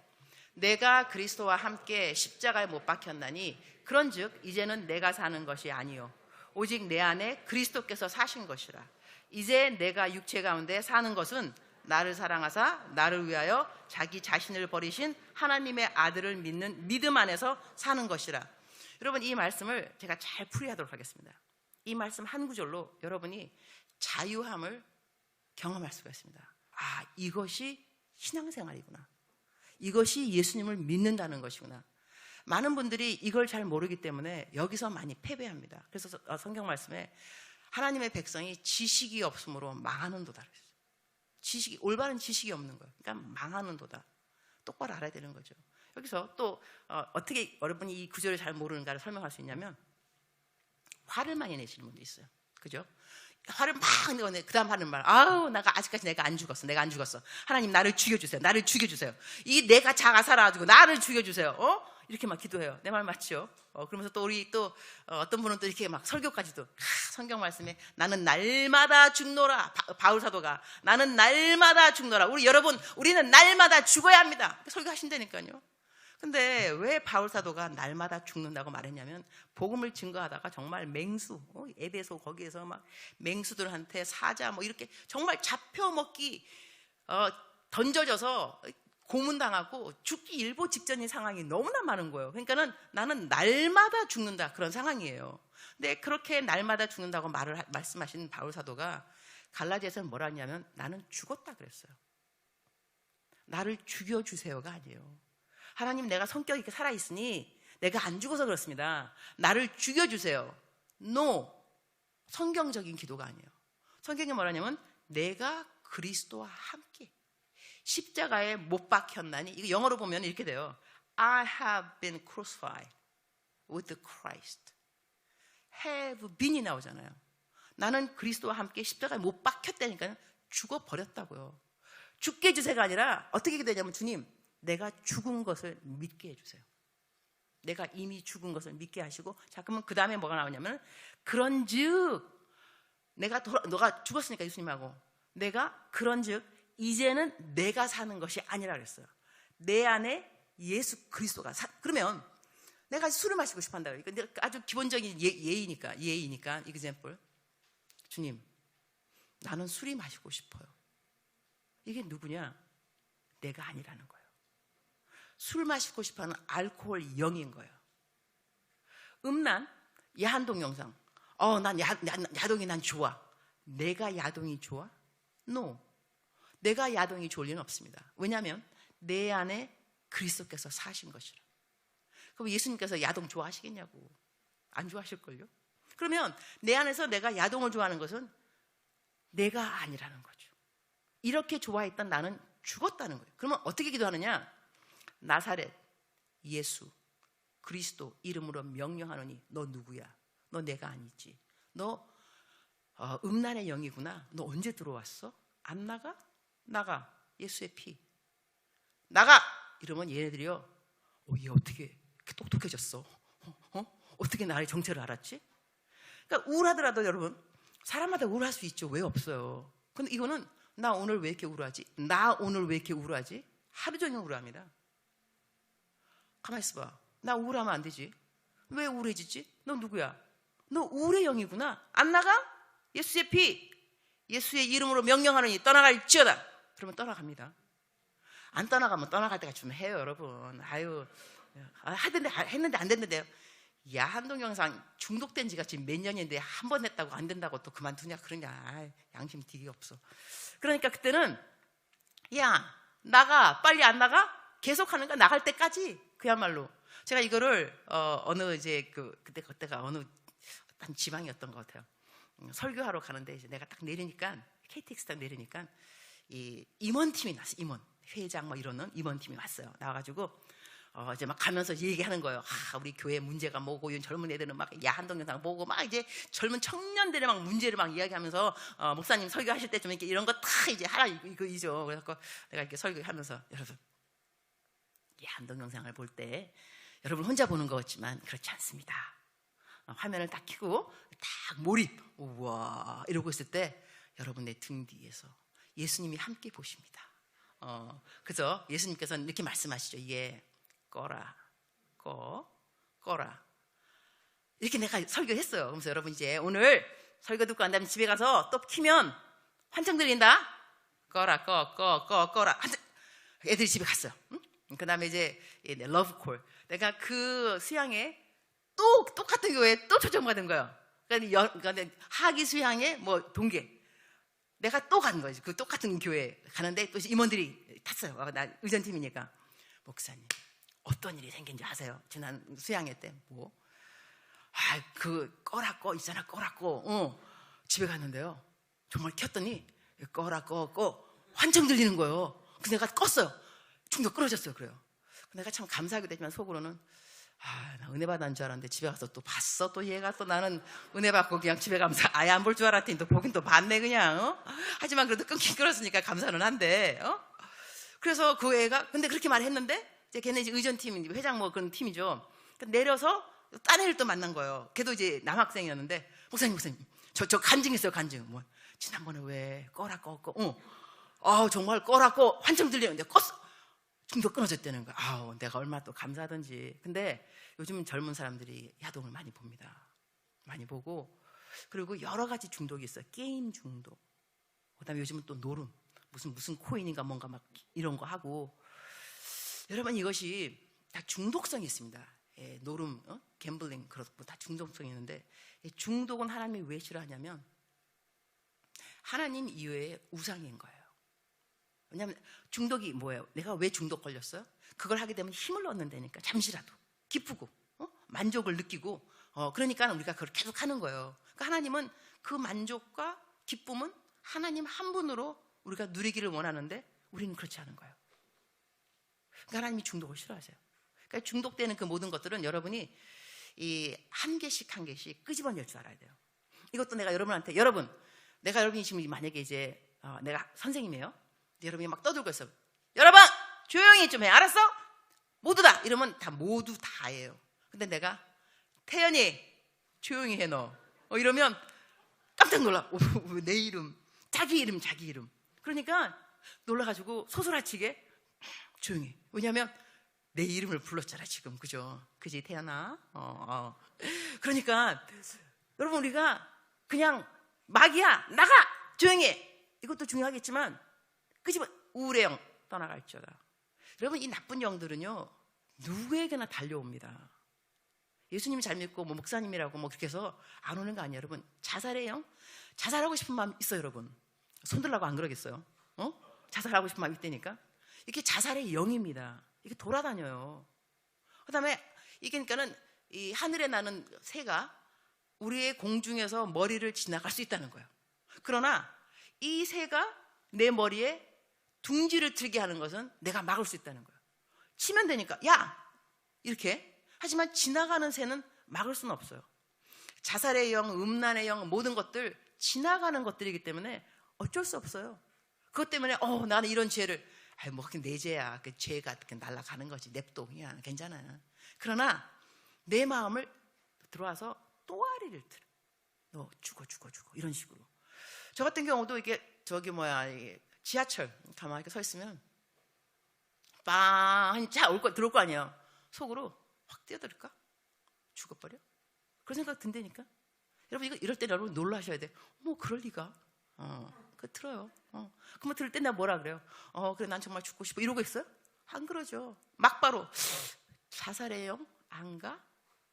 Speaker 1: 내가 그리스도와 함께 십자가에 못 박혔나니 그런즉 이제는 내가 사는 것이 아니요 오직 내 안에 그리스도께서 사신 것이라. 이제 내가 육체 가운데 사는 것은 나를 사랑하사 나를 위하여 자기 자신을 버리신 하나님의 아들을 믿는 믿음 안에서 사는 것이라. 여러분, 이 말씀을 제가 잘 풀이하도록 하겠습니다. 이 말씀 한 구절로 여러분이 자유함을 경험할 수가 있습니다. 아, 이것이 신앙생활이구나. 이것이 예수님을 믿는다는 것이구나. 많은 분들이 이걸 잘 모르기 때문에 여기서 많이 패배합니다. 그래서 성경 말씀에 하나님의 백성이 지식이 없으므로 망하는도다. 지식이, 올바른 지식이 없는 거예요. 그러니까 망하는도다. 똑바로 알아야 되는 거죠. 여기서 또 어떻게 여러분이 이 구절을 잘 모르는가를 설명할 수 있냐면, 화를 많이 내시는 분도 있어요. 그죠? 화를 막 내고 그 다음 하는 말, 아우, 아직까지 내가 안 죽었어. 내가 안 죽었어. 하나님, 나를 죽여주세요. 나를 죽여주세요. 이 내가 자가 살아가지고 나를 죽여주세요. 이렇게 막 기도해요. 내 말 맞죠? 그러면서 또 우리 또 어떤 분은 또 이렇게 막 설교까지도 성경 말씀에 나는 날마다 죽노라. 바울 사도가 나는 날마다 죽노라. 우리는 날마다 죽어야 합니다. 설교하신다니까요. 근데 왜 바울 사도가 날마다 죽는다고 말했냐면, 복음을 증거하다가 정말 맹수, 에베소 거기에서 막 맹수들한테 사자 뭐 이렇게 정말 잡혀먹기 던져져서 고문당하고 죽기 일보 직전인 상황이 너무나 많은 거예요. 그러니까는 나는 날마다 죽는다, 그런 상황이에요. 근데 그렇게 날마다 죽는다고 말씀하신 바울 사도가 갈라디아서는 뭐라 하냐면, 나는 죽었다 그랬어요. 나를 죽여주세요가 아니에요. 하나님, 내가 성격이 이렇게 살아있으니 내가 안 죽어서 그렇습니다. 나를 죽여주세요. No. 성경적인 기도가 아니에요. 성경이 뭐라냐면, 내가 그리스도와 함께 십자가에 못 박혔나니, 이거 영어로 보면 이렇게 돼요. I have been crucified with Christ. have been이 나오잖아요. 나는 그리스도와 함께 십자가에 못 박혔다니까요. 죽어버렸다고요. 죽게 해주세요가 아니라 어떻게 되냐면, 주님, 내가 죽은 것을 믿게 해주세요. 내가 이미 죽은 것을 믿게 하시고, 자, 그러면 그 다음에 뭐가 나오냐면, 그런즉 너가 죽었으니까 예수님하고, 내가 그런즉 이제는 내가 사는 것이 아니라 그랬어요. 내 안에 예수 그리스도가 그러면 내가 술을 마시고 싶어 한다. 근데 아주 기본적인 예의니까 example. 주님, 나는 술이 마시고 싶어요. 이게 누구냐? 내가 아니라는 거예요. 술 마시고 싶어하는 알코올 영인 거예요. 음란, 야한동 영상. 난 야동이 난 좋아. 내가 야동이 좋아? No. 내가 야동이 좋을 리는 없습니다. 왜냐하면 내 안에 그리스도께서 사신 것이라. 그럼 예수님께서 야동 좋아하시겠냐고. 안 좋아하실걸요? 그러면 내 안에서 내가 야동을 좋아하는 것은 내가 아니라는 거죠. 이렇게 좋아했던 나는 죽었다는 거예요. 그러면 어떻게 기도하느냐? 나사렛 예수 그리스도 이름으로 명령하노니, 너 누구야? 너 내가 아니지. 너 음란의 영이구나. 너 언제 들어왔어? 안 나가? 나가. 예수의 피 나가. 이러면 얘네들이요, 얘 어떻게 이렇게 똑똑해졌어? 어떻게 나의 정체를 알았지? 그러니까 우울하더라도 여러분, 사람마다 우울할 수 있죠. 왜 없어요? 근데 이거는 나 오늘 왜 이렇게 우울하지? 나 오늘 왜 이렇게 우울하지? 하루 종일 우울합니다. 가만히 있어봐. 나 우울하면 안 되지. 왜 우울해지지? 너 누구야? 너 우울의 영이구나. 안 나가? 예수의 피, 예수의 이름으로 명령하느니 떠나갈지어다. 그러면 떠나갑니다. 안 떠나가면 떠나갈 때가 좀 해요, 여러분. 했는데 안 됐는데요. 야한동 영상 중독된 지가 지금 몇 년인데 한 번 했다고 안 된다고 또 그만두냐 그러냐. 양심 되게 없어. 그러니까 그때는, 야, 나가. 빨리 안 나가? 계속 하는 거야. 나갈 때까지. 그야말로 제가 이거를 어느 이제 그때가 어느 한 지방이었던 것 같아요. 설교하러 가는데 이제 내가 딱 내리니까, KTX 딱 내리니까 이 임원팀이 났어요. 임원 회장 뭐 이러는 임원팀이 왔어요. 나와가지고 이제 막 가면서 얘기하는 거예요. 우리 교회 문제가 뭐고, 이 젊은 애들은 막 야한동 영상 보고 막 이제 젊은 청년들의 막 문제를 막 이야기하면서 목사님 설교하실 때 좀 이렇게 이런 거 다 이제 하라 이거이죠. 그래서 내가 이렇게 설교하면서, 여러분, 야한동 영상을 볼 때 여러분 혼자 보는 것 같지만 그렇지 않습니다. 화면을 딱 켜고 딱 몰입, 우와 이러고 있을 때 여러분의 등 뒤에서 예수님이 함께 보십니다. 그죠? 예수님께서는 이렇게 말씀하시죠. 이게 꺼라, 꺼라. 이렇게 내가 설교했어요. 그래서 여러분 이제 오늘 설교 듣고 난 다음에 집에 가서 또 키면 환청 들린다. 꺼라, 꺼라. 애들이 집에 갔어요. 응? 그 다음에 이제 러브콜. 내가 그 수양에 또 똑같은 교회에 또 초청받은 거예요. 그러니까 하기 수양에 뭐 동계. 내가 또 간 거지. 그 똑같은 교회 가는데 또 임원들이 탔어요. 나 의전팀이니까. 목사님, 어떤 일이 생긴지 아세요? 지난 수양회 때 뭐? 그 꺼라 있잖아. 꺼라 집에 갔는데요. 정말 켰더니 꺼라 환청 들리는 거예요. 그래서 내가 껐어요. 충격 끊어졌어요. 그래요. 내가 참 감사하기도 했지만 속으로는 나 은혜 받은 줄 알았는데 집에 가서 또 봤어. 또 얘가 또 나는 은혜 받고 그냥 집에 가면서 아예 안 볼 줄 알았더니 또 보긴 또 봤네 그냥. 하지만 그래도 끊긴 끊었으니까 감사는 한데. 그래서 그 애가 근데 그렇게 말했는데 이제 걔네 이제 의전팀 회장 뭐 그런 팀이죠. 내려서 딴 애를 또 만난 거예요. 걔도 이제 남학생이었는데 목사님 저 간증했어요. 간증. 뭐 지난번에 왜 꺼라 정말 꺼라 환청 들리는데 껐어. 중도 끊어졌다는 거야. 내가 얼마나 또 감사하던지. 근데 요즘은 젊은 사람들이 야동을 많이 봅니다. 많이 보고 그리고 여러 가지 중독이 있어요. 게임 중독. 그다음에 요즘은 또 노름. 무슨 코인인가 뭔가 막 이런 거 하고. 여러분 이것이 다 중독성이 있습니다. 노름, 갬블링 그렇고 다 중독성이 있는데 중독은 하나님이 왜 싫어하냐면 하나님 이외의 우상인 거예요. 왜냐하면 중독이 뭐예요? 내가 왜 중독 걸렸어요? 그걸 하게 되면 힘을 얻는다니까. 잠시라도 기쁘고 만족을 느끼고 그러니까 우리가 그걸 계속 하는 거예요. 그러니까 하나님은 그 만족과 기쁨은 하나님 한 분으로 우리가 누리기를 원하는데 우리는 그렇지 않은 거예요. 그러니까 하나님이 중독을 싫어하세요. 그러니까 중독되는 그 모든 것들은 여러분이 이 한 개씩 끄집어낼 줄 알아야 돼요. 이것도 내가 여러분한테 내가 여러분이 지금 만약에 이제 내가 선생님이에요. 여러분이 막 떠들고 있어요. 여러분 조용히 좀 해. 알았어? 모두 다 이러면 모두 다예요. 근데 내가 태연이 조용히 해 너. 이러면 깜짝 놀라. 내 이름 자기 이름. 그러니까 놀라가지고 소스라치게 조용히. 왜냐하면 내 이름을 불렀잖아 지금. 그지 태연아. 그러니까 여러분 우리가 그냥 막이야 나가 조용히 해. 이것도 중요하겠지만 끄집어 우울의 영 떠나갈지어다. 여러분 이 나쁜 영들은요 누구에게나 달려옵니다. 예수님이 잘 믿고 뭐 목사님이라고 뭐 그렇게 해서 안 오는 거 아니에요. 여러분 자살의 영, 자살하고 싶은 마음 있어요. 여러분 손들라고 안 그러겠어요? 자살하고 싶은 마음 있다니까. 이게 자살의 영입니다. 이게 돌아다녀요. 그다음에 이게 그러니까는 이 하늘에 나는 새가 우리의 공중에서 머리를 지나갈 수 있다는 거예요. 그러나 이 새가 내 머리에 둥지를 틀게 하는 것은 내가 막을 수 있다는 거예요. 치면 되니까 야 이렇게. 하지만 지나가는 새는 막을 수는 없어요. 자살의 영, 음란의 영 모든 것들 지나가는 것들이기 때문에 어쩔 수 없어요. 그것 때문에 나는 이런 죄를 뭐 그게 내 죄야. 그 죄가 날아가는 거지. 냅둬 그냥 괜찮아요. 그러나 내 마음을 들어와서 또아리를 틀어. 너 죽어 이런 식으로. 저 같은 경우도 이게 지하철 가만히 이렇게 서 있으면 빵 차 들어올 거 아니에요. 속으로 확 뛰어들을까? 죽어버려? 그런 생각 든다니까. 여러분 이럴 때 여러분 놀라셔야 돼. 그럴 리가. 그거 들어요. 그러면 들을 때 내가 뭐라 그래요? 그래 난 정말 죽고 싶어 이러고 있어요? 안 그러죠. 막바로 자살의 영 안 가?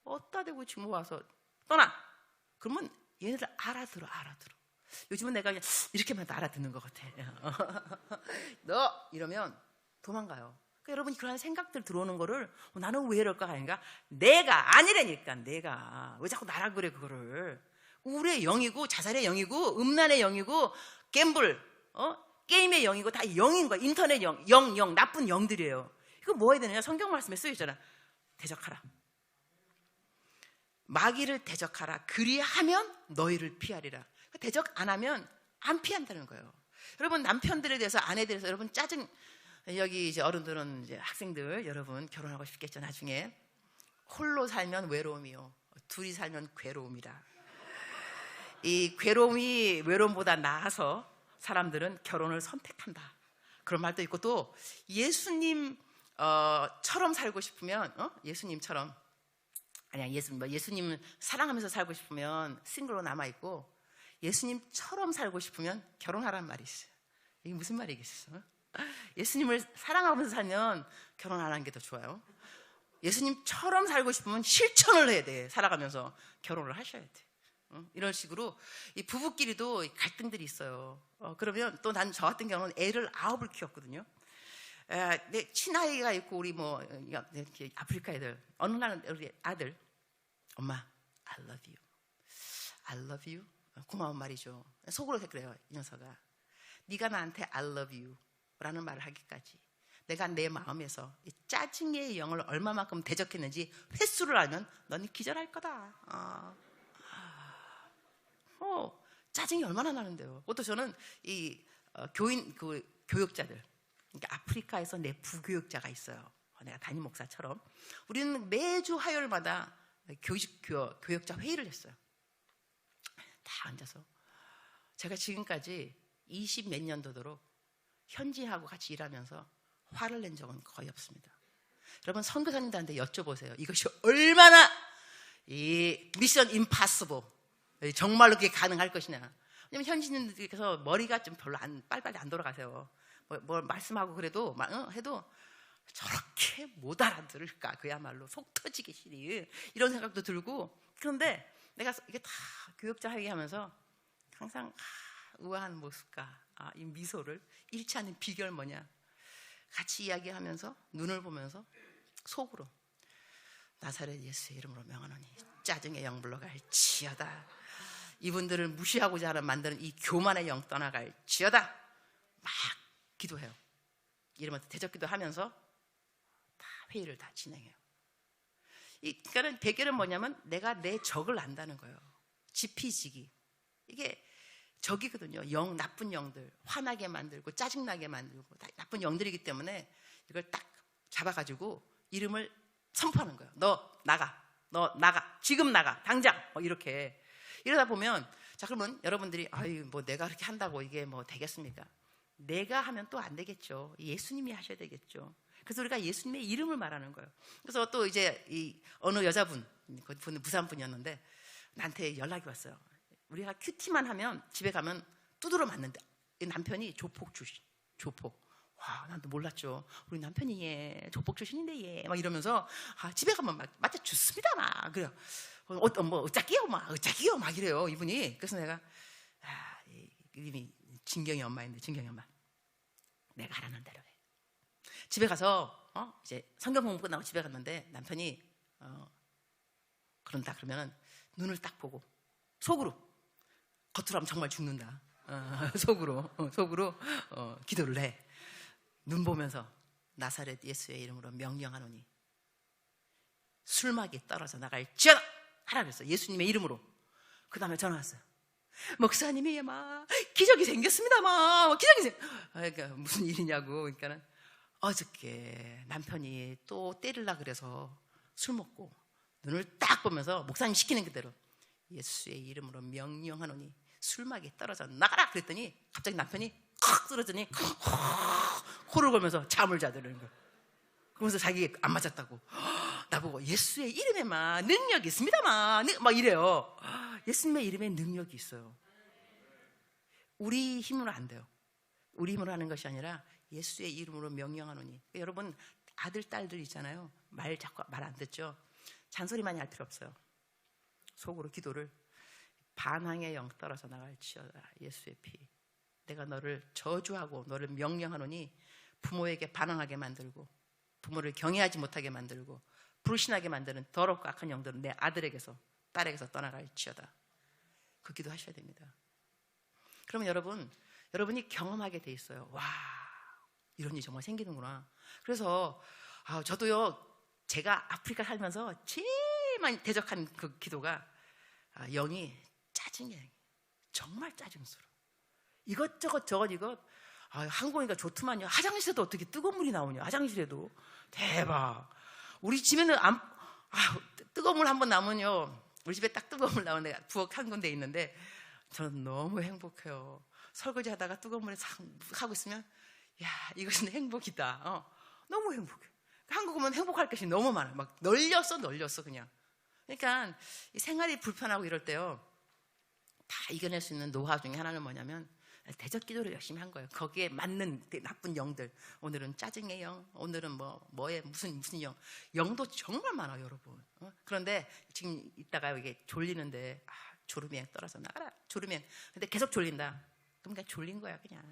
Speaker 1: 어디다 대고 지금 와서 떠나. 그러면 얘네들 알아들어. 요즘은 내가 그냥 이렇게만 알아듣는 것 같아. 너 이러면 도망가요. 그러니까 여러분이 그런 생각들 들어오는 거를 나는 왜 이럴까 아닌가? 내가 아니라니까. 내가 왜 자꾸 나라 그래. 그거를 우울의 영이고 자살의 영이고 음란의 영이고 갬블 게임의 영이고 다 영인 거야. 인터넷 영 나쁜 영들이에요. 이거 뭐 해야 되느냐? 성경 말씀에 쓰여 있잖아. 대적하라. 마귀를 대적하라. 그리하면 너희를 피하리라. 대적 안 하면 안 피한다는 거예요. 여러분 남편들에 대해서 아내들에 대해서 여러분 짜증. 여기 이제 어른들은 이제 학생들 여러분 결혼하고 싶겠죠. 나중에 홀로 살면 외로움이요 둘이 살면 괴로움이라. 이 괴로움이 외로움보다 나아서 사람들은 결혼을 선택한다. 그런 말도 있고, 또 예수님 처럼 살고 싶으면 예수님처럼, 아니야, 예수님을 사랑하면서 살고 싶으면 싱글로 남아있고, 예수님처럼 살고 싶으면 결혼하란 말이 있어요. 이게 무슨 말이겠어? 예수님을 사랑하면서 살면 결혼 안 하는 게 더 좋아요. 예수님처럼 살고 싶으면 실천을 해야 돼. 살아가면서 결혼을 하셔야 돼. 이런 식으로 이 부부끼리도 갈등들이 있어요. 그러면 또 난 저 같은 경우는 애를 9을 키웠거든요. 내 친아이가 있고, 우리 뭐 이렇게 아프리카 애들, 어느 날은 우리 아들, 엄마 I love you, I love you, 고마운 말이죠. 속으로 그래요. 이 녀석아, 네가 나한테 I love you 라는 말을 하기까지 내가 내 마음에서 이 짜증의 영을 얼마만큼 대적했는지 횟수를 알면 넌 기절할 거다. 짜증이 얼마나 나는데요. 또 저는 이 교육자들, 그러니까 아프리카에서 내 부교육자가 있어요. 내가 담임 목사처럼 우리는 매주 화요일마다 교육자 회의를 했어요. 다 앉아서. 제가 지금까지 20 몇 년도도록 현지하고 같이 일하면서 화를 낸 적은 거의 없습니다. 여러분, 선교사님들한테 여쭤보세요. 이것이 얼마나 이 미션 임파서블, 정말로 그게 가능할 것이냐. 왜냐면 현지인들께서 머리가 좀 별로 빨리빨리 안 돌아가세요. 뭘 말씀하고 그래도 해도 저렇게 못 알아들을까, 그야말로 속 터지기 싫이, 이런 생각도 들고. 그런데 내가 이게 다 교육자 회의하면서 항상 우아한 모습과 이 미소를 잃지 않는 비결 뭐냐, 같이 이야기하면서 눈을 보면서 속으로 나사렛 예수의 이름으로 명하노니 짜증의 영 물러갈지어다. 이분들을 무시하고자 하는 만드는 이 교만의 영 떠나갈지어다. 막 기도해요. 이러면서 대적기도 하면서 다 회의를 다 진행해요. 그러니까 대결은 뭐냐면 내가 내 적을 안다는 거예요. 지피지기. 이게 적이거든요. 나쁜 영들, 화나게 만들고 짜증나게 만들고 나쁜 영들이기 때문에 이걸 딱 잡아가지고 이름을 선포하는 거예요. 너 나가, 지금 나가, 당장, 이렇게. 이러다 보면, 자, 그러면 여러분들이 뭐 내가 그렇게 한다고 이게 뭐 되겠습니까? 내가 하면 또 안 되겠죠. 예수님이 하셔야 되겠죠. 그래서 우리가 예수님의 이름을 말하는 거예요. 그래서 또 이제 이 어느 여자분, 그분은 부산 분이었는데 나한테 연락이 왔어요. 우리가 큐티만 하면 집에 가면 두드러 맞는데 남편이 조폭 출신, 조폭. 와, 난또 몰랐죠. 우리 남편이 조폭 출신인데 막 이러면서 집에 가면 맞아 죽습니다 막 그래요. 뭐 어쩌기요 막 이래요 이분이. 그래서 내가 이름이 진경이 엄마인데, 진경이 엄마, 내가 하라는 대로 해. 집에 가서 이제 성경 공부 끝나고 집에 갔는데 남편이 그런다 그러면은 눈을 딱 보고 속으로, 겉으로 하면 정말 죽는다. 속으로 기도를 해. 눈 보면서 나사렛 예수의 이름으로 명령하노니 술막이 떨어져 나갈지어다 하라 그랬어. 예수님의 이름으로. 그 다음에 전화 왔어요. 목사님이 막 기적이 생겼습니다. 막 기적이 그러니까 무슨 일이냐고. 그러니까는 어저께 남편이 또 때리려 그래서 술 먹고 눈을 딱 보면서 목사님 시키는 그대로 예수의 이름으로 명령하노니 술막이 떨어져 나가라 그랬더니 갑자기 남편이 콱 쓰러지니 코를 걸면서 잠을 자더라는 거예요. 그러면서 자기 안 맞았다고 나보고 예수의 이름에만 능력이 있습니다만 막 이래요. 예수님의 이름에 능력이 있어요. 우리 힘으로 안 돼요. 우리 힘으로 하는 것이 아니라 예수의 이름으로 명령하노니. 여러분 아들 딸들 있잖아요. 자꾸 말 안 듣죠. 잔소리 많이 할 필요 없어요. 속으로 기도를, 반항의 영 떨어져 나갈지어다. 예수의 피, 내가 너를 저주하고 너를 명령하노니 부모에게 반항하게 만들고 부모를 경외하지 못하게 만들고 불신하게 만드는 더럽고 악한 영들은 내 아들에게서 딸에게서 떠나갈지어다. 그 기도 하셔야 됩니다. 그러면 여러분이 경험하게 돼 있어요. 와, 이런 일이 정말 생기는구나. 그래서 저도요, 제가 아프리카 살면서 제일 많이 대적한 그 기도가 영이 짜증이에요. 정말 짜증스러워. 이것저것 이것 한국이니까 좋더만요. 화장실에도 어떻게 뜨거운 물이 나오냐. 화장실에도 대박. 우리 집에는 뜨거운 물 한번 나오면요, 우리 집에 딱 뜨거운 물 나오는 데가 부엌 한 군데 있는데 저는 너무 행복해요. 설거지 하다가 뜨거운 물에 싹 하고 있으면 야, 이것은 행복이다. 너무 행복해. 한국 오면 행복할 것이 너무 많아요. 막 널렸어 그냥. 그러니까 이 생활이 불편하고 이럴 때요, 다 이겨낼 수 있는 노하우 중에 하나는 뭐냐면 대적 기도를 열심히 한 거예요. 거기에 맞는 나쁜 영들. 오늘은 짜증의 영, 오늘은 뭐에 무슨 영. 영도 정말 많아요, 여러분. 그런데 지금 이따가 이게 졸리는데 졸음행 떨어져 나가라. 졸음행. 근데 계속 졸린다. 그럼 그냥 졸린 거야, 그냥.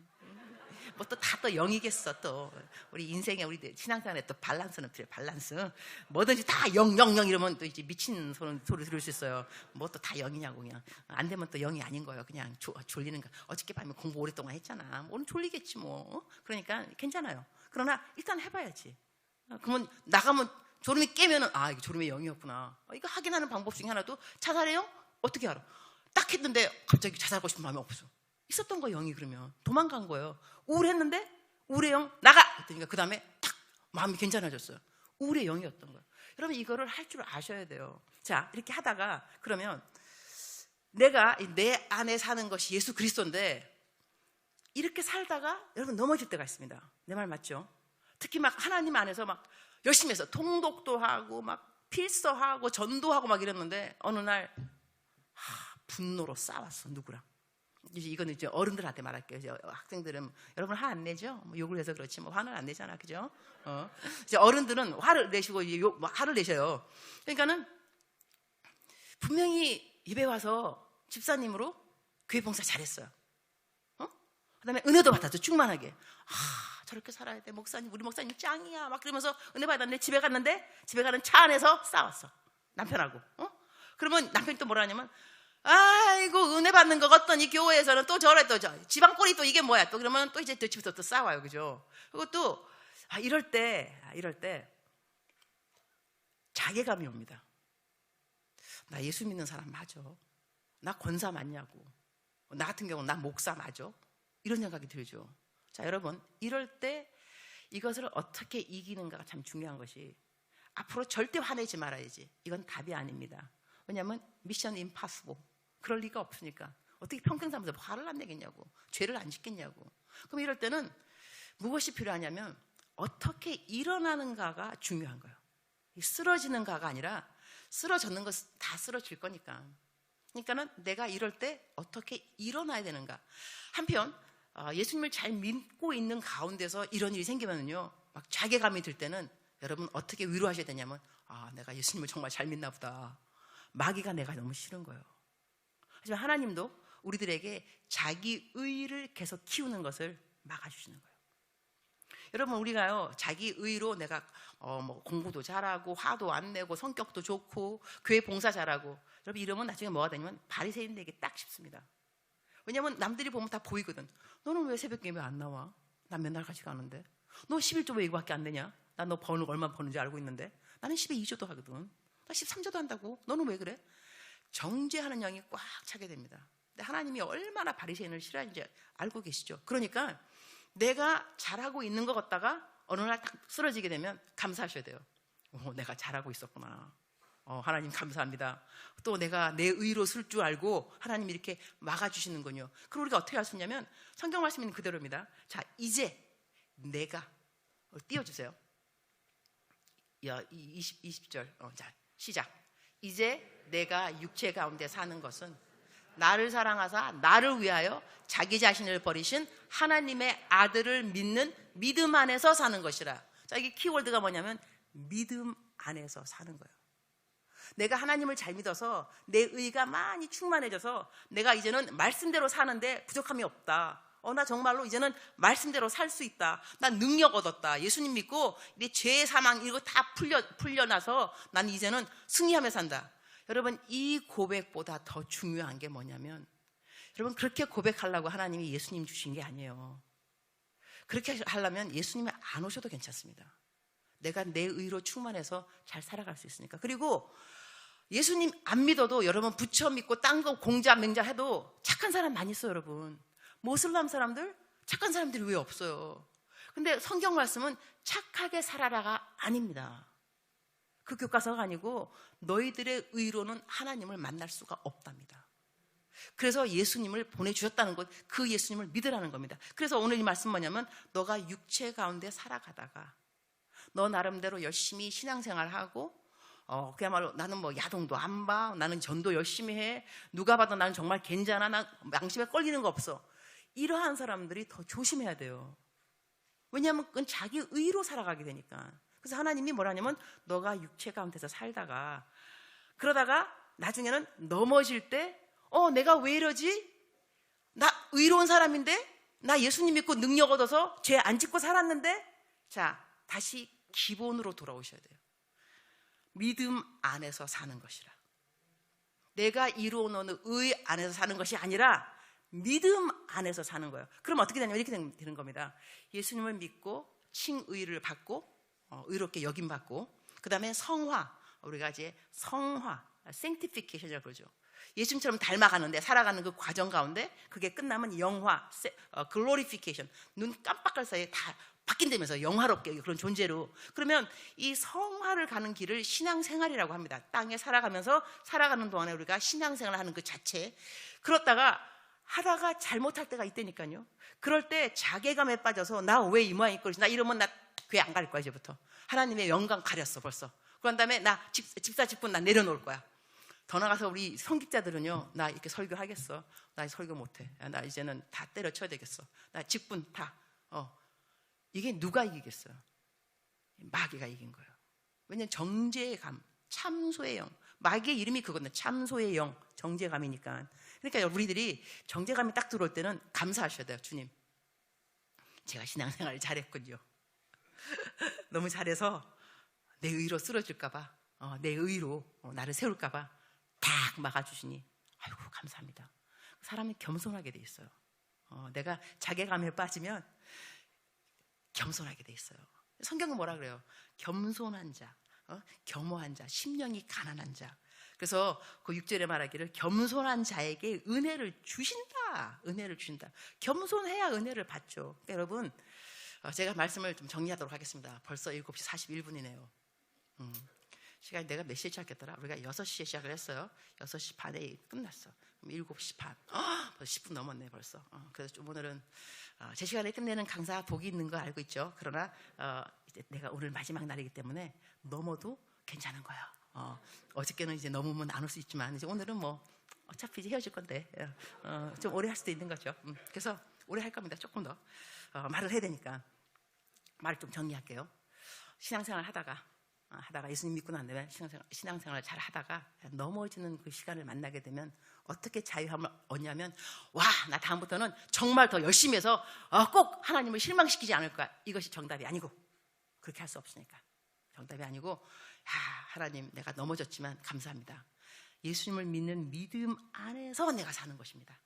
Speaker 1: 뭐 또 다 또 영이겠어. 또 우리 인생에 우리 신앙생활에 또 밸런스는 필요해. 밸런스. 뭐든지 다 영 이러면 또 이제 미친 소리 들을 수 있어요. 뭐 또 다 영이냐고. 그냥 안 되면 또 영이 아닌 거예요. 그냥 졸리는 거. 어저께 밤에 공부 오랫동안 했잖아. 오늘 졸리겠지 뭐. 그러니까 괜찮아요. 그러나 일단 해봐야지. 그러면 나가면 졸음이 깨면은 이게 졸음의 영이었구나. 이거 확인하는 방법 중에 하나도 자살의 영? 어떻게 알아? 딱 했는데 갑자기 자살하고 싶은 마음이 없어. 있었던 거 영이. 그러면 도망간 거예요. 우울했는데 우울의 영 나가! 그러니까 그 다음에 딱 마음이 괜찮아졌어요. 우울의 영이었던 거예요. 여러분 이거를 할 줄 아셔야 돼요. 자, 이렇게 하다가 그러면 내가 내 안에 사는 것이 예수 그리스도인데 이렇게 살다가 여러분 넘어질 때가 있습니다. 내 말 맞죠? 특히 막 하나님 안에서 막 열심히 해서 통독도 하고 막 필서하고 전도하고 막 이랬는데 어느 날 분노로 싸웠어. 누구랑? 이거는 이제 어른들한테 말할게요. 이제 학생들은 여러분 화 안 내죠? 뭐 욕을 해서 그렇지 뭐 화는 안 내잖아, 그죠? 이제 어른들은 화를 내시고 화를 내셔요. 그러니까는 분명히 예배 와서 집사님으로 교회 봉사 잘했어요. 그다음에 은혜도 받았죠, 충만하게. 저렇게 살아야 돼, 목사님, 우리 목사님 짱이야, 막 그러면서 은혜 받았는데 집에 갔는데 집에 가는 차 안에서 싸웠어, 남편하고. 그러면 남편이 또 뭐라 하냐면 아이고 은혜 받는 거 같더니 교회에서는 또 저래 또 지방 꼴이 또 이게 뭐야 또. 그러면 또 이제 집에서 또 싸워요, 그죠? 그리고 또 이럴 때 자괴감이 옵니다. 나 예수 믿는 사람 맞아? 나 권사 맞냐고? 나 같은 경우는 나 목사 맞아? 이런 생각이 들죠. 자, 여러분 이럴 때 이것을 어떻게 이기는가가 참 중요한 것이, 앞으로 절대 화내지 말아야지. 이건 답이 아닙니다. 왜냐하면 미션 임파서블. 그럴 리가 없으니까. 어떻게 평생 살면서 화를 안 내겠냐고, 죄를 안 짓겠냐고. 그럼 이럴 때는 무엇이 필요하냐면 어떻게 일어나는가가 중요한 거예요. 쓰러지는가가 아니라 쓰러졌는 거 다 쓰러질 거니까. 그러니까는 내가 이럴 때 어떻게 일어나야 되는가. 한편 예수님을 잘 믿고 있는 가운데서 이런 일이 생기면요, 막 자괴감이 들 때는 여러분 어떻게 위로하셔야 되냐면 내가 예수님을 정말 잘 믿나 보다. 마귀가 내가 너무 싫은 거예요. 하지만 하나님도 우리들에게 자기 의를 계속 키우는 것을 막아주시는 거예요. 여러분 우리가요, 자기 의로 내가 뭐 공부도 잘하고 화도 안 내고 성격도 좋고 교회 봉사 잘하고, 여러분 이러면 나중에 뭐가 되냐면 바리새인 되기 딱 쉽습니다. 왜냐면 남들이 보면 다 보이거든. 너는 왜 새벽 예배 안 나와? 난 맨날 같이 가는데. 너 11조 왜 이거밖에 안 되냐? 난 너 버는 거 얼마 버는지 알고 있는데. 나는 10에 2조도 하거든. 나 13조도 한다고. 너는 왜 그래? 정죄하는 영이 꽉 차게 됩니다. 근데 하나님이 얼마나 바리새인을 싫어하는지 알고 계시죠. 그러니까 내가 잘하고 있는 것 같다가 어느 날 딱 쓰러지게 되면 감사하셔야 돼요. 내가 잘하고 있었구나. 하나님 감사합니다. 또 내가 내 의로 쓸 줄 알고 하나님이 이렇게 막아주시는군요. 그럼 우리가 어떻게 할 수 있냐면 성경 말씀은 그대로입니다. 자, 이제 내가 띄워주세요. 20절. 자, 시작. 이제 내가 육체 가운데 사는 것은 나를 사랑하사 나를 위하여 자기 자신을 버리신 하나님의 아들을 믿는 믿음 안에서 사는 것이라. 자, 이게 키워드가 뭐냐면 믿음 안에서 사는 거예요. 내가 하나님을 잘 믿어서 내 의가 많이 충만해져서 내가 이제는 말씀대로 사는데 부족함이 없다. 나 정말로 이제는 말씀대로 살 수 있다. 난 능력 얻었다. 예수님 믿고 내 죄의 사망 이거 다 풀려나서 난 이제는 승리하며 산다. 여러분 이 고백보다 더 중요한 게 뭐냐면, 여러분 그렇게 고백하려고 하나님이 예수님 주신 게 아니에요. 그렇게 하려면 예수님이 안 오셔도 괜찮습니다. 내가 내 의로 충만해서 잘 살아갈 수 있으니까. 그리고 예수님 안 믿어도 여러분 부처 믿고 딴 거 공자 맹자 해도 착한 사람 많이 있어요. 여러분 모슬람 사람들 착한 사람들이 왜 없어요? 근데 성경 말씀은 착하게 살아라가 아닙니다. 그 교과서가 아니고 너희들의 의로는 하나님을 만날 수가 없답니다. 그래서 예수님을 보내주셨다는 것, 그 예수님을 믿으라는 겁니다. 그래서 오늘 이 말씀 뭐냐면 너가 육체 가운데 살아가다가 너 나름대로 열심히 신앙생활하고 그야말로 나는 뭐 야동도 안 봐, 나는 전도 열심히 해, 누가 봐도 나는 정말 괜찮아, 난 양심에 걸리는 거 없어, 이러한 사람들이 더 조심해야 돼요. 왜냐하면 그건 자기 의로 살아가게 되니까. 그래서 하나님이 뭐라냐면 너가 육체 가운데서 살다가 그러다가 나중에는 넘어질 때 내가 왜 이러지? 나 의로운 사람인데? 나 예수님 믿고 능력 얻어서 죄 안 짓고 살았는데? 자, 다시 기본으로 돌아오셔야 돼요. 믿음 안에서 사는 것이라. 내가 이루어놓은 의 안에서 사는 것이 아니라 믿음 안에서 사는 거예요. 그럼 어떻게 되냐면 이렇게 되는 겁니다. 예수님을 믿고 칭의를 받고 의롭게 여김받고, 그 다음에 성화, 우리가 이제 성화, sanctification이라고 그러죠. 예수님처럼 닮아가는데 살아가는 그 과정 가운데 그게 끝나면 영화, glorification, 눈 깜빡할 사이에 다 바뀐다면서 영화롭게 그런 존재로. 그러면 이 성화를 가는 길을 신앙생활이라고 합니다. 땅에 살아가면서 살아가는 동안에 우리가 신앙생활을 하는 그 자체. 그렇다가 하다가 잘못할 때가 있다니까요. 그럴 때 자괴감에 빠져서 나 왜 이 모양일 거지, 나 이러면 나 교회 안 갈 거야 이제부터. 하나님의 영광 가렸어 벌써. 그런 다음에 나 집사 직분 나 내려놓을 거야. 더 나가서 우리 성직자들은요, 나 이렇게 설교하겠어, 나 설교 못해, 나 이제는 다 때려쳐야 되겠어, 나 직분 다. 이게 누가 이기겠어요? 마귀가 이긴 거예요. 왜냐하면 정죄감, 참소의 영, 마귀의 이름이 그거는 참소의 영, 정죄감이니까. 그러니까 우리들이 정죄감이 딱 들어올 때는 감사하셔야 돼요. 주님, 제가 신앙생활을 잘했군요. 너무 잘해서 내 의로 쓰러질까봐, 내 의로 나를 세울까봐 딱 막아주시니 아이고 감사합니다. 사람이 겸손하게 돼 있어요. 내가 자괴감에 빠지면 겸손하게 돼 있어요. 성경은 뭐라 그래요? 겸손한 자, 겸허한 자, 심령이 가난한 자. 그래서 그 6절에 말하기를 겸손한 자에게 은혜를 주신다. 은혜를 주신다. 겸손해야 은혜를 받죠. 그러니까 여러분, 제가 말씀을 좀 정리하도록 하겠습니다. 벌써 7시 41분이네요. 시간이 내가 몇 시에 시작했더라? 우리가 6시에 시작을 했어요. 6시 반에 끝났어. 그럼 7시 반. 벌써 10분 넘었네 벌써. 그래서 좀 오늘은 제 시간에 끝내는 강사 복이 있는 거 알고 있죠. 그러나 이제 내가 오늘 마지막 날이기 때문에 넘어도 괜찮은 거예요. 어저께는 이제 넘으면 안 올 수 있지만 이제 오늘은 뭐 어차피 이제 헤어질 건데 좀 오래 할 수도 있는 거죠. 그래서 오래 할 겁니다. 조금 더 말을 해야 되니까 말을 좀 정리할게요. 신앙생활 하다가 예수님 믿고 난 다음에 신앙생활을 잘 하다가 넘어지는 그 시간을 만나게 되면 어떻게 자유함을 얻냐면, 와, 나 다음부터는 정말 더 열심히 해서 꼭 하나님을 실망시키지 않을 거야. 이것이 정답이 아니고, 그렇게 할 수 없으니까 정답이 아니고, 하나님 내가 넘어졌지만 감사합니다. 예수님을 믿는 믿음 안에서 내가 사는 것입니다.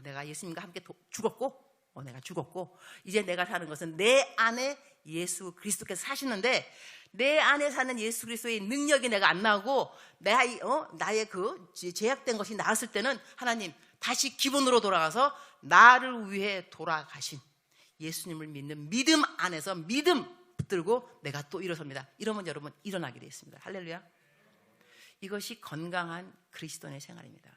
Speaker 1: 내가 예수님과 함께 죽었고 내가 죽었고 이제 내가 사는 것은 내 안에 예수 그리스도께서 사시는데, 내 안에 사는 예수 그리스도의 능력이 내가 안 나오고 나의 그 제약된 것이 나왔을 때는 하나님 다시 기본으로 돌아가서 나를 위해 돌아가신 예수님을 믿는 믿음 안에서 믿음 붙들고 내가 또 일어섭니다. 이러면 여러분 일어나게 되어 있습니다. 할렐루야. 이것이 건강한 그리스도인의 생활입니다.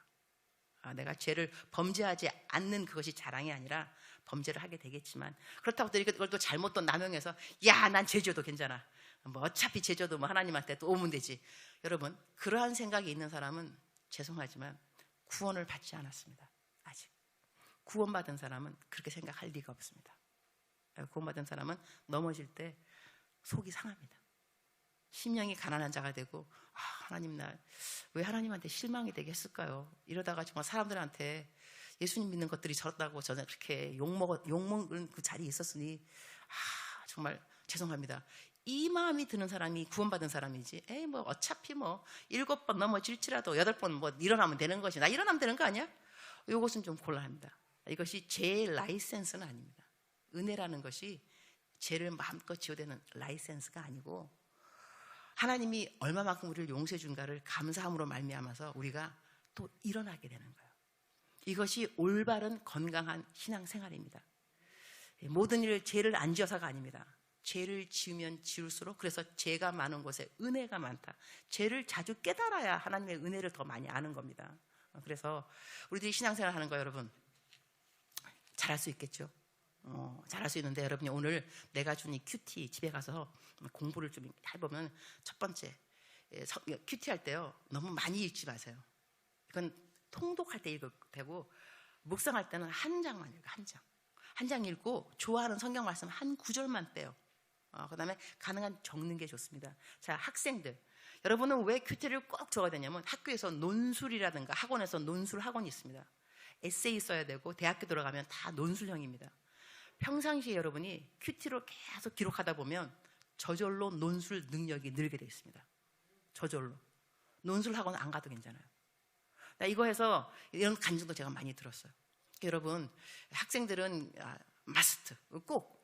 Speaker 1: 내가 죄를 범죄하지 않는 그것이 자랑이 아니라 범죄를 하게 되겠지만, 그렇다고 또 이걸 또 잘못 또 남용해서 난 죄져도 괜찮아, 뭐 어차피 죄져도 뭐 하나님한테 또 오면 되지. 여러분, 그러한 생각이 있는 사람은 죄송하지만 구원을 받지 않았습니다. 아직 구원받은 사람은 그렇게 생각할 리가 없습니다. 구원받은 사람은 넘어질 때 속이 상합니다. 심령이 가난한 자가 되고, 하나님 나 왜 하나님한테 실망이 되게 했을까요? 이러다가 정말 사람들한테 예수님 믿는 것들이 저렇다고 저는 그렇게 욕먹은 그 자리에 있었으니 정말 죄송합니다. 이 마음이 드는 사람이 구원받은 사람이지, 뭐 어차피 뭐 7번 넘어질지라도 8번 뭐 일어나면 되는 것이, 나 일어나면 되는 거 아니야? 이것은 좀 곤란합니다. 이것이 죄의 라이센스는 아닙니다. 은혜라는 것이 죄를 마음껏 지어대는 라이센스가 아니고, 하나님이 얼마만큼 우리를 용서해 준가를 감사함으로 말미암아서 우리가 또 일어나게 되는 거예요. 이것이 올바른 건강한 신앙생활입니다. 모든 일을 죄를 안 지어서가 아닙니다. 죄를 지으면 지을수록, 그래서 죄가 많은 곳에 은혜가 많다. 죄를 자주 깨달아야 하나님의 은혜를 더 많이 아는 겁니다. 그래서 우리들이 신앙생활 하는 거 여러분 잘할 수 있겠죠? 잘할 수 있는데 여러분이 오늘 내가 준 이 큐티 집에 가서 공부를 좀 해보면 첫 번째 큐티 할 때요 너무 많이 읽지 마세요. 이건 통독할 때 읽어도 되고 묵상할 때는 한 장만 읽어. 한 장 읽고 좋아하는 성경 말씀 한 구절만 떼요. 그 다음에 가능한 적는 게 좋습니다. 자, 학생들 여러분은 왜 큐티를 꼭 적어야 되냐면 학교에서 논술이라든가 학원에서 논술 학원이 있습니다. 에세이 써야 되고 대학교 들어가면 다 논술형입니다. 평상시에 여러분이 큐티로 계속 기록하다 보면 저절로 논술 능력이 늘게 되어 있습니다. 저절로. 논술 학원 안 가도 괜찮아요. 나 이거 해서 이런 간증도 제가 많이 들었어요. 여러분 학생들은 마스트 꼭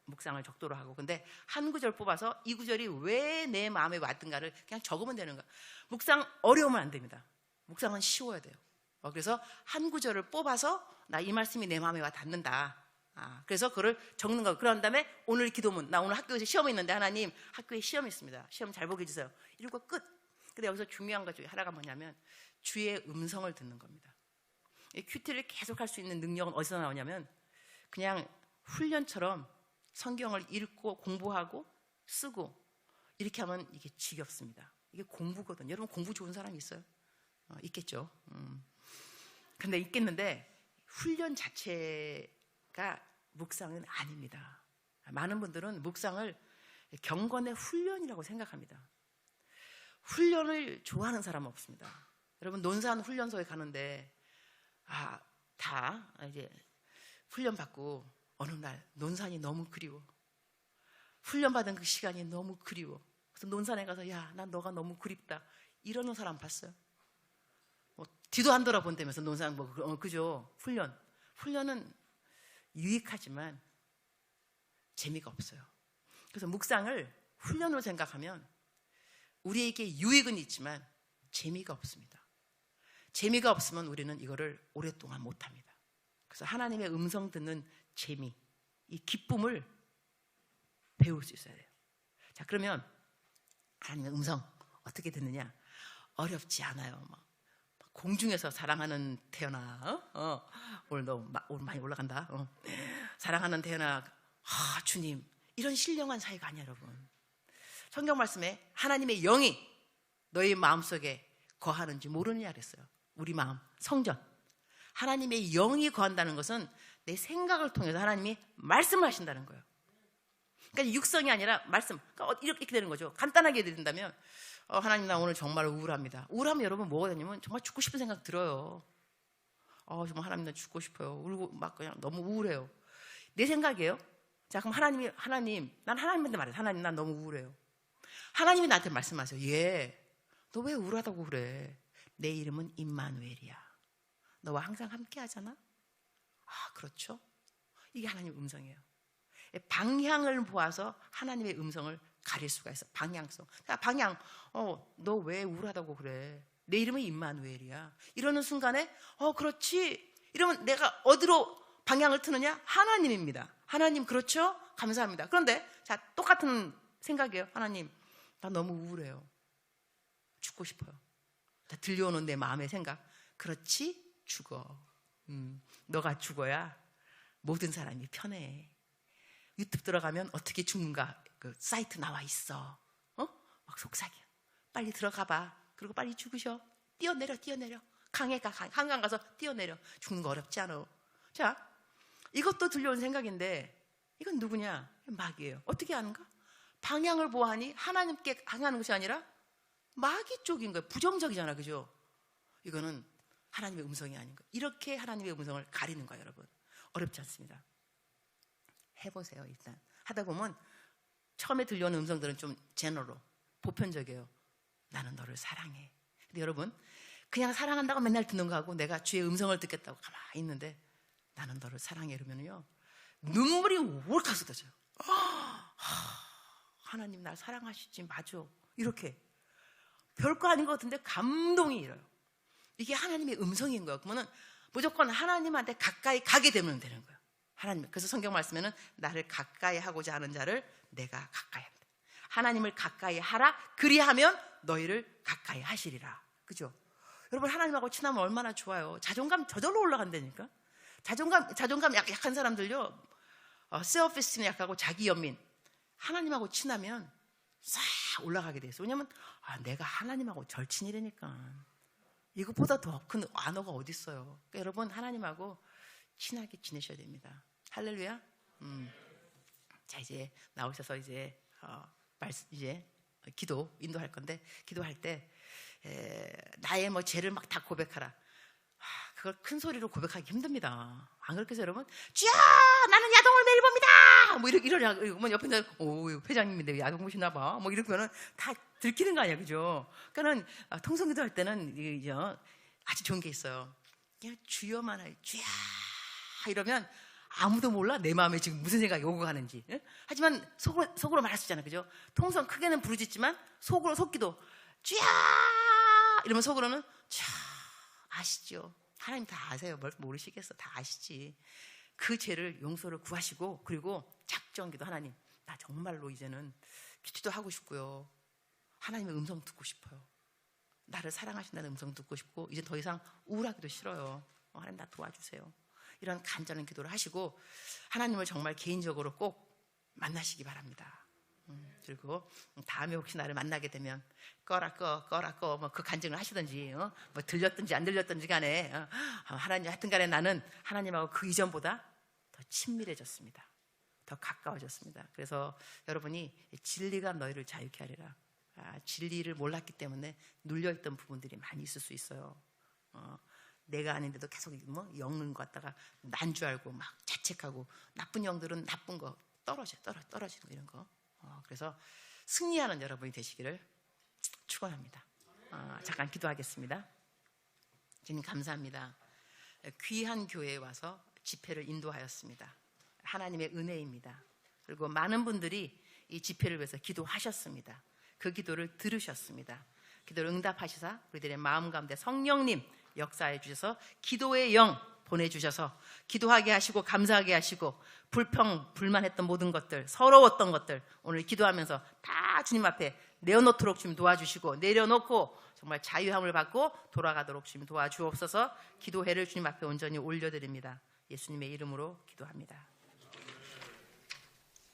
Speaker 1: 묵상을 적도록 하고 근데 한 구절 뽑아서 이 구절이 왜 내 마음에 왔든가를 그냥 적으면 되는 거야. 묵상 어려우면 안 됩니다. 묵상은 쉬워야 돼요. 그래서 한 구절을 뽑아서 나 이 말씀이 내 마음에 와 닿는다. 그래서 그걸 적는 거. 그런 다음에 오늘 기도문. 나 오늘 학교에서 시험이 있는데 하나님 학교에 시험이 있습니다. 시험 잘 보게 해주세요. 이러고 끝. 근데 여기서 중요한 것 중에 하나가 뭐냐면 주의 음성을 듣는 겁니다. 이 큐티를 계속 할 수 있는 능력은 어디서 나오냐면 그냥 훈련처럼 성경을 읽고 공부하고 쓰고 이렇게 하면 이게 지겹습니다. 이게 공부거든요. 여러분 공부 좋은 사람이 있어요? 있겠죠. 근데 있겠는데 훈련 자체가 묵상은 아닙니다. 많은 분들은 묵상을 경건의 훈련이라고 생각합니다. 훈련을 좋아하는 사람은 없습니다. 여러분 논산 훈련소에 가는데 다 이제 훈련 받고 어느 날 논산이 너무 그리워. 훈련 받은 그 시간이 너무 그리워. 그래서 논산에 가서 야, 난 너가 너무 그립다. 이러는 사람 봤어요? 뒤도 안 돌아본다면서 논산 그죠? 훈련은 유익하지만 재미가 없어요. 그래서 묵상을 훈련으로 생각하면 우리에게 유익은 있지만 재미가 없습니다. 재미가 없으면 우리는 이거를 오랫동안 못합니다. 그래서 하나님의 음성 듣는 재미, 이 기쁨을 배울 수 있어야 돼요. 자, 그러면 하나님의 음성 어떻게 듣느냐? 어렵지 않아요. 공중에서 사랑하는 태연아, 오늘 많이 올라간다. 사랑하는 태연아, 주님, 이런 신령한 사이가 아니야, 여러분. 성경 말씀에 하나님의 영이 너희 마음속에 거하는지 모르느냐 그랬어요. 우리 마음, 성전. 하나님의 영이 거한다는 것은 내 생각을 통해서 하나님이 말씀을 하신다는 거예요. 그러니까 육성이 아니라 말씀. 그러니까 이렇게 되는 거죠. 간단하게 드린다면 하나님 나 오늘 정말 우울합니다. 우울하면 여러분 뭐가 되냐면 정말 죽고 싶은 생각 들어요. 정말 하나님 나 죽고 싶어요. 울고 막 그냥 너무 우울해요. 내 생각이에요. 자, 그럼 하나님, 난 하나님한테 말해요. 하나님 난 너무 우울해요. 하나님이 나한테 말씀하세요. 너 왜 우울하다고 그래? 내 이름은 임마누엘이야. 너와 항상 함께 하잖아? 그렇죠? 이게 하나님의 음성이에요. 방향을 보아서 하나님의 음성을 가릴 수가 있어. 방향성. 방향. 너 왜 우울하다고 그래? 내 이름은 임마누엘이야. 이러는 순간에 그렇지. 이러면 내가 어디로 방향을 트느냐? 하나님입니다. 하나님 그렇죠? 감사합니다. 그런데 자, 똑같은 생각이에요. 하나님 나 너무 우울해요. 죽고 싶어요. 들려오는 내 마음의 생각. 그렇지? 죽어. 너가 죽어야 모든 사람이 편해. 유튜브 들어가면 어떻게 죽는가 그 사이트 나와 있어. 막 속삭여. 빨리 들어가 봐. 그리고 빨리 죽으셔. 뛰어내려. 강에 가. 한강 가서 뛰어내려. 죽는 거 어렵지 않아. 자, 이것도 들려온 생각인데 이건 누구냐? 마귀예요. 어떻게 아는가? 방향을 보아하니 하나님께 향하는 것이 아니라 마귀 쪽인 거예요. 부정적이잖아. 그죠? 이거는 하나님의 음성이 아닌 거예요. 이렇게 하나님의 음성을 가리는 거예요. 여러분. 어렵지 않습니다. 해보세요. 일단 하다 보면 처음에 들려오는 음성들은 좀 제너럴, 보편적이에요. 나는 너를 사랑해. 근데 여러분 그냥 사랑한다고 맨날 듣는 거하고 내가 주의 음성을 듣겠다고 가만히 있는데 나는 너를 사랑해 이러면요 눈물이 울컥 쏟아져요. 하나님 날 사랑하시지. 맞아. 이렇게 별거 아닌 것 같은데 감동이 일어요. 이게 하나님의 음성인 거예요. 그러면 무조건 하나님한테 가까이 가게 되면 되는 거예요. 하나님. 그래서 성경 말씀에는 나를 가까이 하고자 하는 자를 내가 가까이 합니다. 하나님을 가까이 하라. 그리하면 너희를 가까이 하시리라. 그죠? 여러분 하나님하고 친하면 얼마나 좋아요. 자존감 저절로 올라간다니까. 자존감 약한 사람들요, 셀피스는 약하고 자기 연민, 하나님하고 친하면 싹 올라가게 돼 있어요. 왜냐면 내가 하나님하고 절친이라니까. 이것보다 더 큰 안어가 어디 있어요. 그러니까 여러분 하나님하고 친하게 지내셔야 됩니다. 할렐루야. 자, 이제 나오셔서 이제 기도 인도할 건데, 기도할 때 나의 뭐 죄를 막 다 고백하라. 그걸 큰 소리로 고백하기 힘듭니다. 안 그렇게 해서 여러분, 주야 나는 야동을 매일 봅니다 뭐 이러냐, 옆에 있는 회장님인데 야동 보시나 봐 뭐 이러면은 다 들키는 거 아니야, 그죠? 그러니까는 통성기도 할 때는 이제 아주 좋은 게 있어요. 그냥 주여만 해, 주야 이러면 아무도 몰라 내 마음에 지금 무슨 생각이 오고 가는지. 예? 하지만 속으로 말할 수 있잖아, 그죠? 통성 크게는 부르짖지만 속기도 주야 이러면 속으로는 자, 아시죠? 하나님 다 아세요. 뭘 모르시겠어. 다 아시지. 그 죄를 용서를 구하시고, 그리고 작정기도, 하나님 나 정말로 이제는 기도도 하고 싶고요, 하나님의 음성 듣고 싶어요. 나를 사랑하신다는 음성 듣고 싶고, 이제 더 이상 우울하기도 싫어요. 하나님 나 도와주세요. 이런 간절한 기도를 하시고 하나님을 정말 개인적으로 꼭 만나시기 바랍니다. 그리고 다음에 혹시 나를 만나게 되면 꺼라 꺼 뭐 그 간증을 하시든지, 뭐 들렸든지 안 들렸든지 간에, 하나님 하여튼 간에 나는 하나님하고 그 이전보다 더 친밀해졌습니다. 더 가까워졌습니다. 그래서 여러분이 진리가 너희를 자유케 하리라. 진리를 몰랐기 때문에 눌려있던 부분들이 많이 있을 수 있어요. 내가 아닌데도 계속 영을 갖다가 난 줄 알고 막 자책하고, 나쁜 영들은 나쁜 거 떨어지는 거, 이런 거. 그래서 승리하는 여러분이 되시기를 축원합니다. 잠깐 기도하겠습니다. 주님 감사합니다. 귀한 교회에 와서 집회를 인도하였습니다. 하나님의 은혜입니다. 그리고 많은 분들이 이 집회를 위해서 기도하셨습니다. 그 기도를 들으셨습니다. 기도를 응답하시사 우리들의 마음 가운데 성령님 역사해 주셔서 기도의 영 보내주셔서 기도하게 하시고 감사하게 하시고, 불만했던 모든 것들, 서러웠던 것들 오늘 기도하면서 다 주님 앞에 내어놓도록 주님 도와주시고, 내려놓고 정말 자유함을 받고 돌아가도록 주님 도와주옵소서. 기도회를 주님 앞에 온전히 올려드립니다. 예수님의 이름으로 기도합니다.